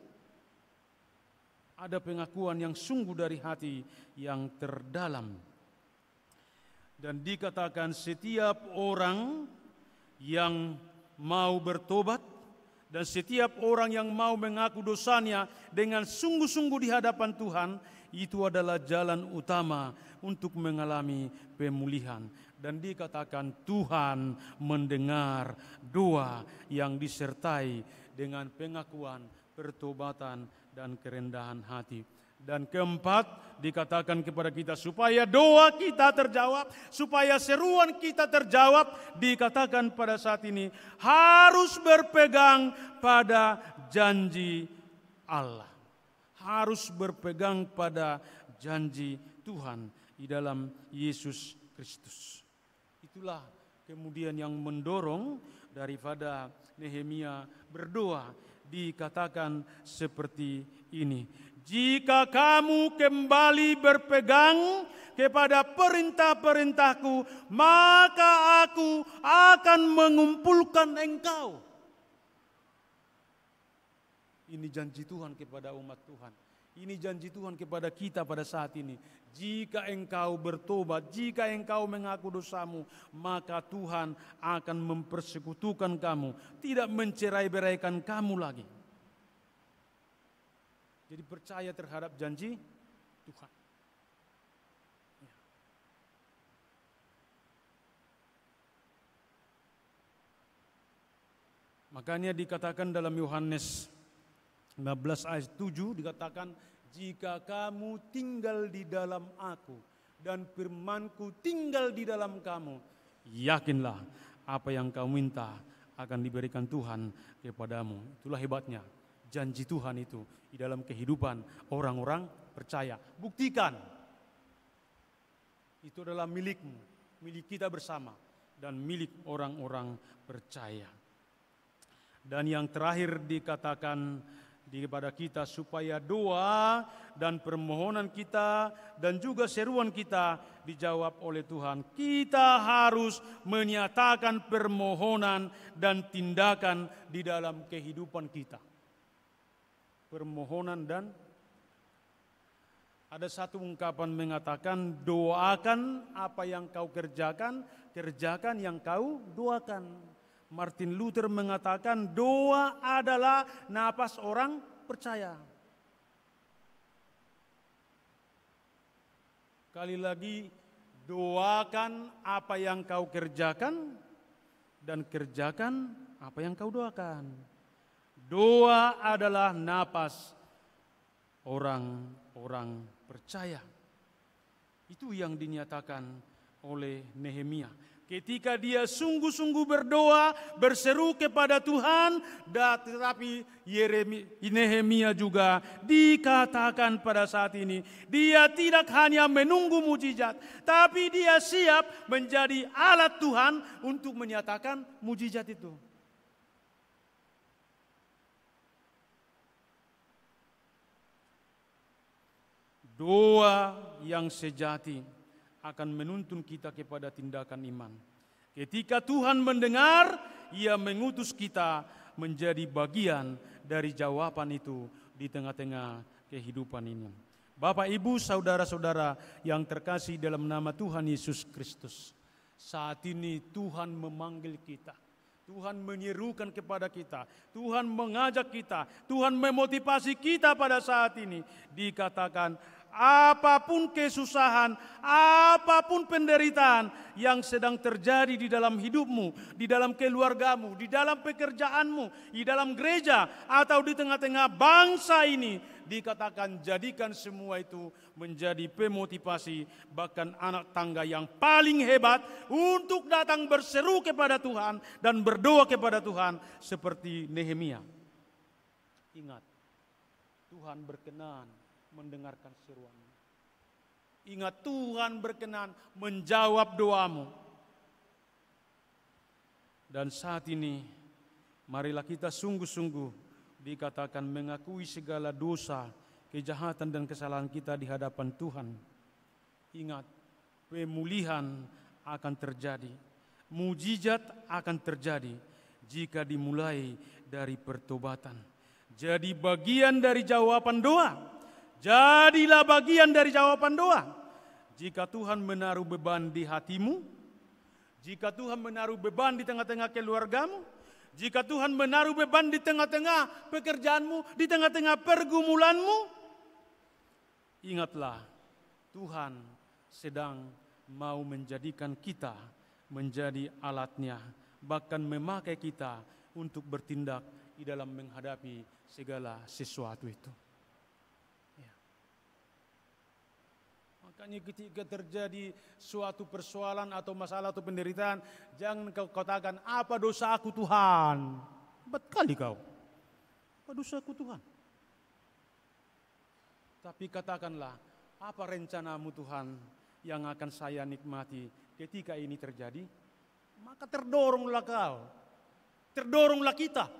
Ada pengakuan yang sungguh dari hati yang terdalam. Dan dikatakan setiap orang yang mau bertobat dan setiap orang yang mau mengaku dosanya dengan sungguh-sungguh di hadapan Tuhan, itu adalah jalan utama untuk mengalami pemulihan. Dan dikatakan Tuhan mendengar doa yang disertai dengan pengakuan, pertobatan, dan kerendahan hati. Dan keempat dikatakan kepada kita supaya doa kita terjawab, supaya seruan kita terjawab, dikatakan pada saat ini harus berpegang pada janji Allah. Harus berpegang pada janji Tuhan di dalam Yesus Kristus. Itulah kemudian yang mendorong daripada Nehemia berdoa. Dikatakan seperti ini. Jika kamu kembali berpegang kepada perintah-perintahku, maka aku akan mengumpulkan engkau. Ini janji Tuhan kepada umat Tuhan. Ini janji Tuhan kepada kita pada saat ini. Jika engkau bertobat, jika engkau mengaku dosamu, maka Tuhan akan mempersekutukan kamu, tidak mencerai-beraikan kamu lagi. Jadi percaya terhadap janji Tuhan. Makanya dikatakan dalam Yohanes 15 ayat 7 dikatakan, jika kamu tinggal di dalam aku dan firmanku tinggal di dalam kamu, yakinlah apa yang kau minta akan diberikan Tuhan kepadamu. Itulah hebatnya janji Tuhan itu di dalam kehidupan orang-orang percaya. Buktikan itu adalah milikmu, milik kita bersama dan milik orang-orang percaya. Dan yang terakhir dikatakan kepada kita supaya doa dan permohonan kita dan juga seruan kita dijawab oleh Tuhan. Kita harus menyatakan permohonan dan tindakan di dalam kehidupan kita. Permohonan dan ada satu ungkapan mengatakan, doakan apa yang kau kerjakan, kerjakan yang kau doakan. Martin Luther mengatakan doa adalah napas orang percaya. Kali lagi, doakan apa yang kau kerjakan dan kerjakan apa yang kau doakan. Doa adalah napas orang-orang percaya. Itu yang dinyatakan oleh Nehemia. Ketika dia sungguh-sungguh berdoa, berseru kepada Tuhan, tetapi Nehemia juga dikatakan pada saat ini, dia tidak hanya menunggu mujizat, tapi dia siap menjadi alat Tuhan untuk menyatakan mujizat itu. Doa yang sejati akan menuntun kita kepada tindakan iman. Ketika Tuhan mendengar, Ia mengutus kita menjadi bagian dari jawaban itu di tengah-tengah kehidupan ini. Bapak, Ibu, saudara-saudara yang terkasih dalam nama Tuhan Yesus Kristus, saat ini Tuhan memanggil kita. Tuhan menyerukan kepada kita, Tuhan mengajak kita, Tuhan memotivasi kita pada saat ini. Dikatakan, apapun kesusahan, apapun penderitaan yang sedang terjadi di dalam hidupmu, di dalam keluargamu, di dalam pekerjaanmu, di dalam gereja, atau di tengah-tengah bangsa ini, dikatakan jadikan semua itu menjadi pemotivasi, bahkan anak tangga yang paling hebat untuk datang berseru kepada Tuhan dan berdoa kepada Tuhan seperti Nehemia. Ingat, Tuhan berkenan mendengarkan seruanmu. Ingat, Tuhan berkenan menjawab doamu. Dan saat ini, marilah kita sungguh-sungguh dikatakan mengakui segala dosa, kejahatan dan kesalahan kita di hadapan Tuhan. Ingat, pemulihan akan terjadi. Mujizat akan terjadi jika dimulai dari pertobatan. Jadi bagian dari jawaban doa. Jadilah bagian dari jawaban doa. Jika Tuhan menaruh beban di hatimu, jika Tuhan menaruh beban di tengah-tengah keluargamu, jika Tuhan menaruh beban di tengah-tengah pekerjaanmu, di tengah-tengah pergumulanmu, ingatlah Tuhan sedang mau menjadikan kita menjadi alatnya, bahkan memakai kita untuk bertindak di dalam menghadapi segala sesuatu itu. Makanya ketika terjadi suatu persoalan atau masalah atau penderitaan, jangan kau katakan, apa dosa aku Tuhan? Hebat kali kau. Apa dosaku Tuhan? Tapi katakanlah, apa rencanamu Tuhan yang akan saya nikmati ketika ini terjadi? Maka terdoronglah kau, terdoronglah kita,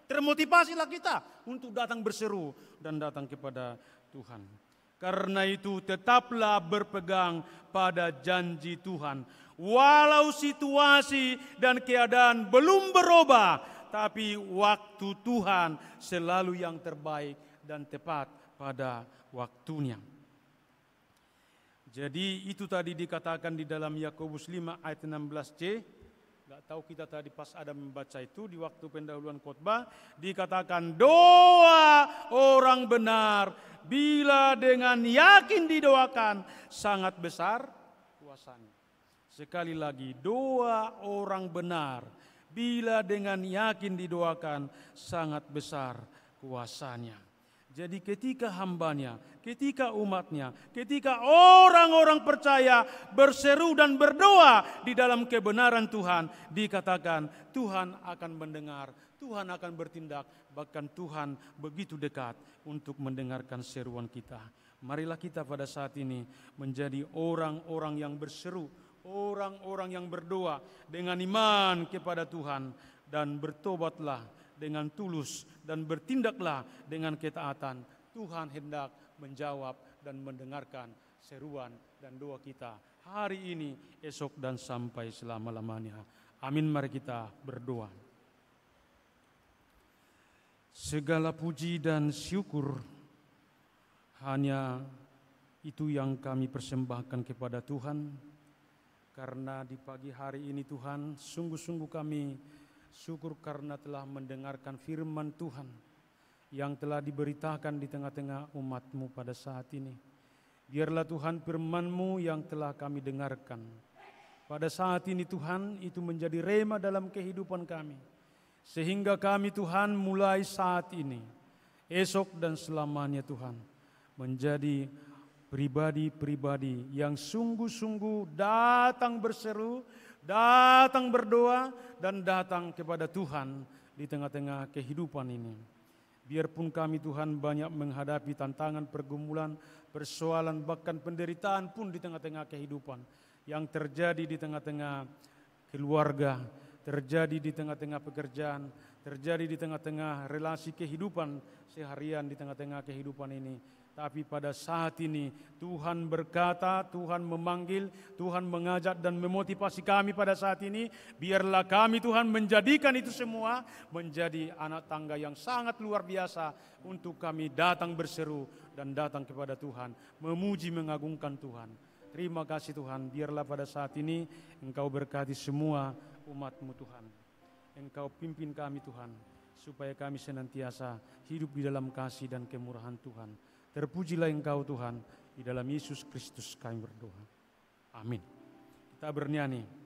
termotivasilah kita untuk datang berseru dan datang kepada Tuhan. Karena itu tetaplah berpegang pada janji Tuhan. Walau situasi dan keadaan belum berubah, tapi waktu Tuhan selalu yang terbaik dan tepat pada waktunya. Jadi itu tadi dikatakan di dalam Yakobus 5 ayat 16c. Gak tahu kita tadi pas ada membaca itu di waktu pendahuluan khotbah, dikatakan doa orang benar bila dengan yakin didoakan sangat besar kuasanya. Sekali lagi, doa orang benar bila dengan yakin didoakan sangat besar kuasanya. Jadi ketika hambanya, ketika umatnya, ketika orang-orang percaya berseru dan berdoa di dalam kebenaran Tuhan, dikatakan Tuhan akan mendengar, Tuhan akan bertindak, bahkan Tuhan begitu dekat untuk mendengarkan seruan kita. Marilah kita pada saat ini menjadi orang-orang yang berseru, orang-orang yang berdoa dengan iman kepada Tuhan, dan bertobatlah dengan tulus dan bertindaklah dengan ketaatan. Tuhan hendak menjawab dan mendengarkan seruan dan doa kita hari ini, esok, dan sampai selama-lamanya. Amin. Mari kita berdoa. Segala puji dan syukur hanya itu yang kami persembahkan kepada Tuhan, karena di pagi hari ini Tuhan, sungguh-sungguh kami syukur karena telah mendengarkan firman Tuhan yang telah diberitakan di tengah-tengah umat-Mu pada saat ini. Biarlah Tuhan firman-Mu yang telah kami dengarkan pada saat ini Tuhan, itu menjadi rema dalam kehidupan kami. Sehingga kami Tuhan mulai saat ini, esok dan selamanya Tuhan, menjadi pribadi-pribadi yang sungguh-sungguh datang berseru, datang berdoa, dan datang kepada Tuhan di tengah-tengah kehidupan ini. Biarpun kami Tuhan banyak menghadapi tantangan, pergumulan, persoalan, bahkan penderitaan pun di tengah-tengah kehidupan yang terjadi di tengah-tengah keluarga, terjadi di tengah-tengah pekerjaan, terjadi di tengah-tengah relasi kehidupan seharian di tengah-tengah kehidupan ini. Tapi pada saat ini Tuhan berkata, Tuhan memanggil, Tuhan mengajak dan memotivasi kami pada saat ini. Biarlah kami Tuhan menjadikan itu semua menjadi anak tangga yang sangat luar biasa untuk kami datang berseru dan datang kepada Tuhan, memuji mengagungkan Tuhan. Terima kasih Tuhan, biarlah pada saat ini Engkau berkati semua umat-Mu Tuhan. Engkau pimpin kami Tuhan, supaya kami senantiasa hidup di dalam kasih dan kemurahan Tuhan. Terpujilah Engkau Tuhan, di dalam Yesus Kristus kami berdoa. Amin. Kita bernyanyi.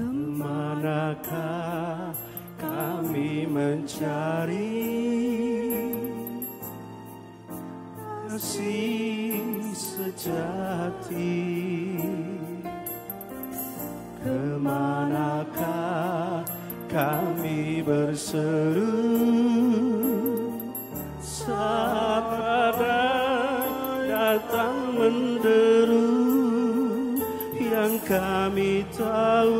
Kemanakah kami mencari kasih sejati? Kemanakah kami berseru saat badai datang menderu? Yang kami tahu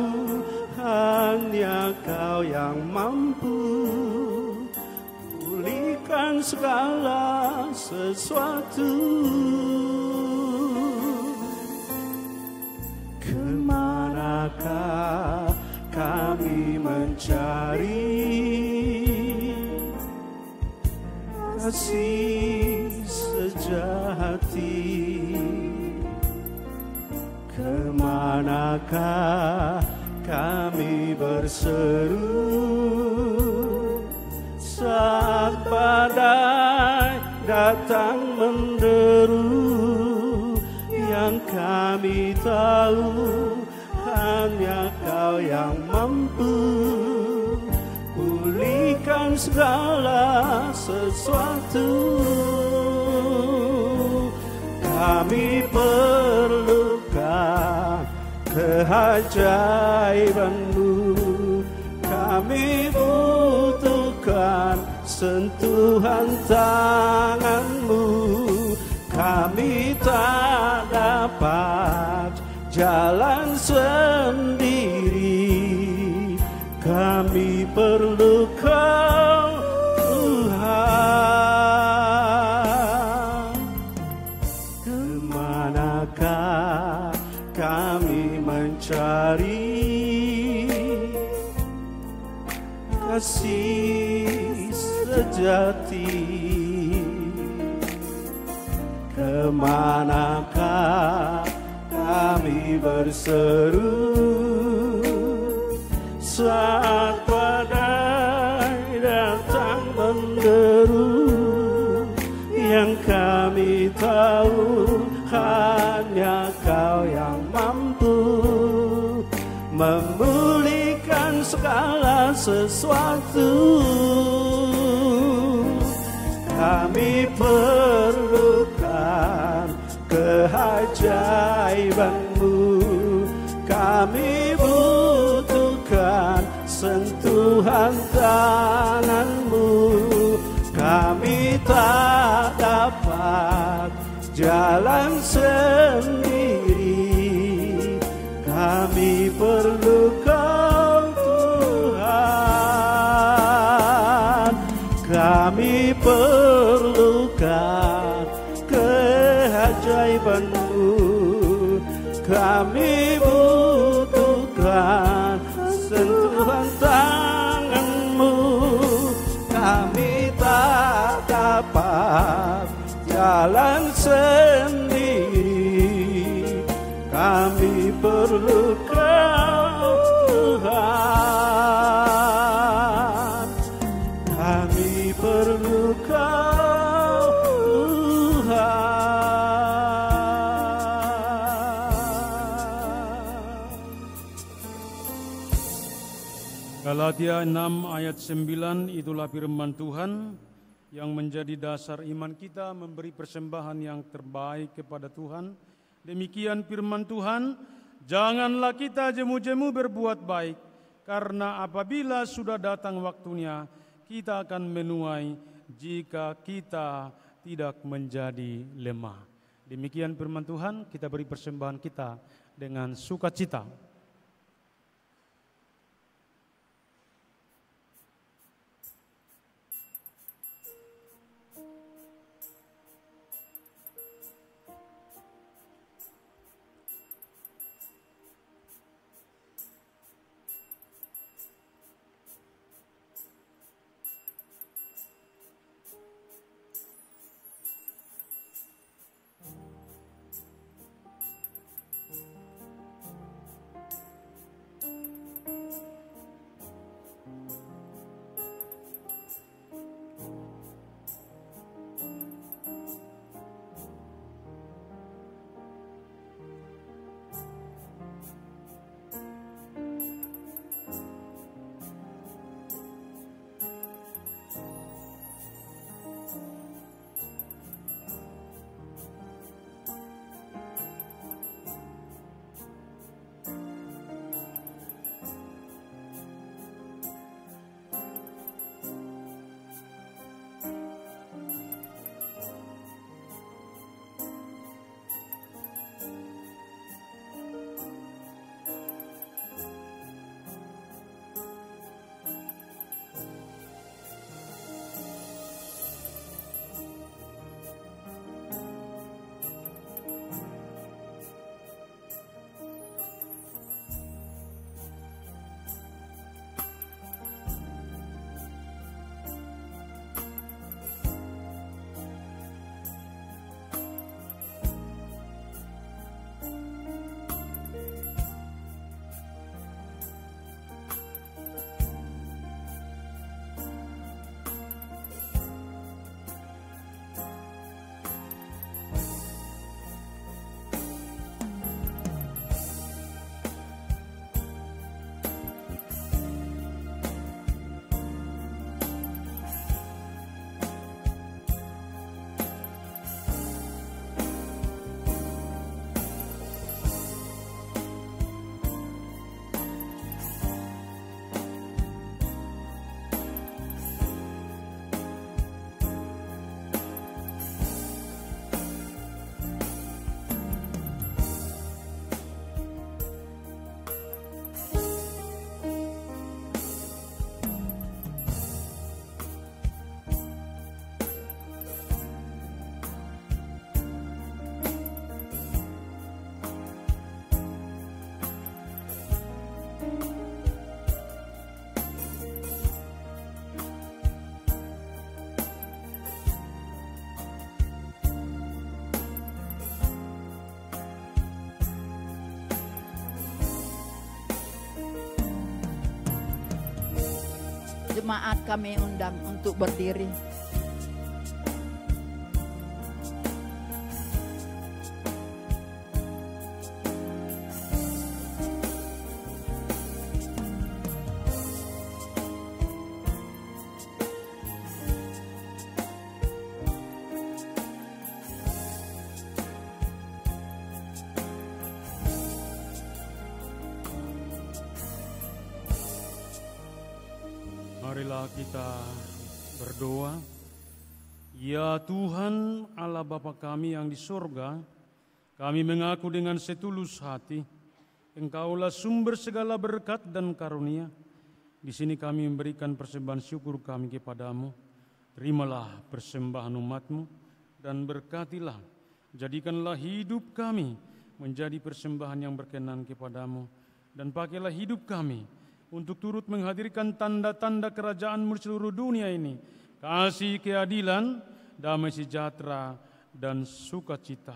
hanya Kau yang mampu pulihkan segala sesuatu. Kemanakah kami mencari kasih sejati? Kemanakah kami berseru saat badai datang menderu? Yang kami tahu hanya Kau yang mampu pulihkan segala sesuatu. Kami perlukan keajaiban-Mu, kami butuhkan sentuhan tangan-Mu. Kami tak dapat jalan sendiri, kami perlu Kau Tuhan. Kemanakah kami mencari kasih sejati? Kemanakah kami berseru saat badai datang menderu? Yang kami tahu hanya Kau yang mampu memulihkan segala sesuatu. Kami perlukan keajaiban-Mu, Tuhan tangan-Mu, kami tak dapat jalan sendiri, kami perlu Kau Tuhan, kami perlukan keajaiban-Mu, kami butuhkan sentuhan tangan-Mu, kami tak dapat jalan sendiri, kami perlu Kau Tuhan, kami perlu Kau Tuhan. Galatia 6 ayat 9, itulah firman Tuhan yang menjadi dasar iman kita, memberi persembahan yang terbaik kepada Tuhan. Demikian firman Tuhan, janganlah kita jemu-jemu berbuat baik, karena apabila sudah datang waktunya, kita akan menuai jika kita tidak menjadi lemah. Demikian firman Tuhan, kita beri persembahan kita dengan sukacita. Jemaat kami undang untuk berdiri. Marilah kita berdoa. Ya Tuhan Allah Bapa kami yang di surga, kami mengaku dengan setulus hati, Engkaulah sumber segala berkat dan karunia. Di sini kami memberikan persembahan syukur kami kepadamu. Terimalah persembahan umat-Mu dan berkatilah, jadikanlah hidup kami menjadi persembahan yang berkenan kepadamu. Dan pakailah hidup kami untuk turut menghadirkan tanda-tanda kerajaan-Mu di seluruh dunia ini. Kasih, keadilan, damai sejahtera, dan sukacita.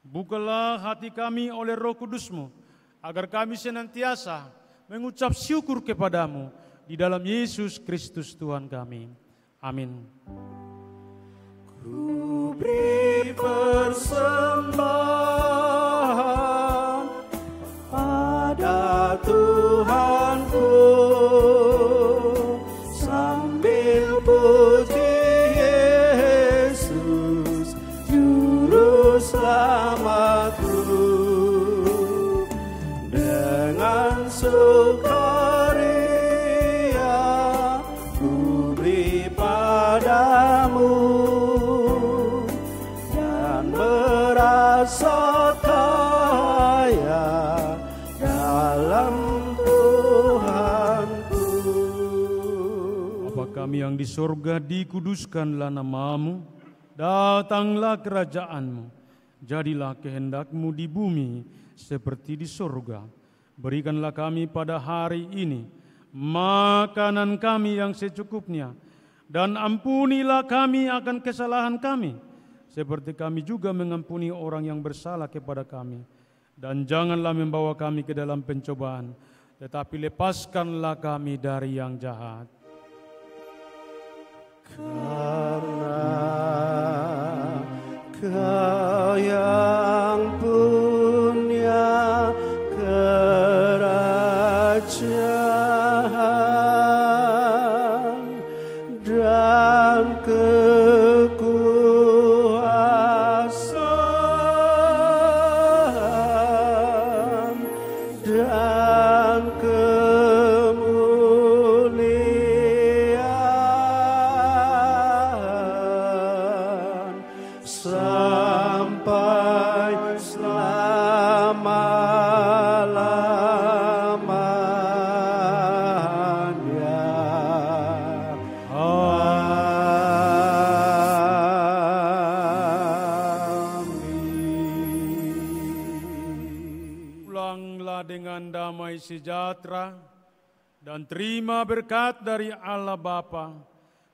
Bukalah hati kami oleh Roh Kudus-Mu, agar kami senantiasa mengucap syukur kepadamu di dalam Yesus Kristus Tuhan kami. Amin. Ku beri persembahan pada Tuhanku sambil puji Yesus Juru Selamatku, dengan sukaria ku beri padamu dan merasa kaya dalam Tuhanku. Bapa kami yang di sorga, dikuduskanlah nama-Mu, datanglah kerajaan-Mu, jadilah kehendak-Mu di bumi seperti di sorga. Berikanlah kami pada hari ini makanan kami yang secukupnya, dan ampunilah kami akan kesalahan kami, seperti kami juga mengampuni orang yang bersalah kepada kami. Dan janganlah membawa kami ke dalam pencobaan, tetapi lepaskanlah kami dari yang jahat. Karena Kau yang punya kerajaan dan kekuasaan dan kemuliaan sampai selama-lamanya. Amin. Pulanglah dengan damai sejahtera dan terima berkat dari Allah Bapa.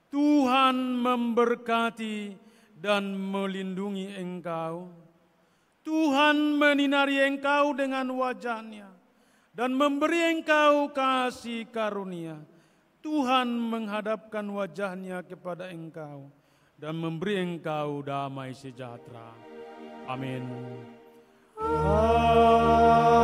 Tuhan memberkati dan melindungi engkau. Tuhan menyinari engkau dengan wajah-Nya dan memberi engkau kasih karunia. Tuhan menghadapkan wajah-Nya kepada engkau dan memberi engkau damai sejahtera. Amin. Amin.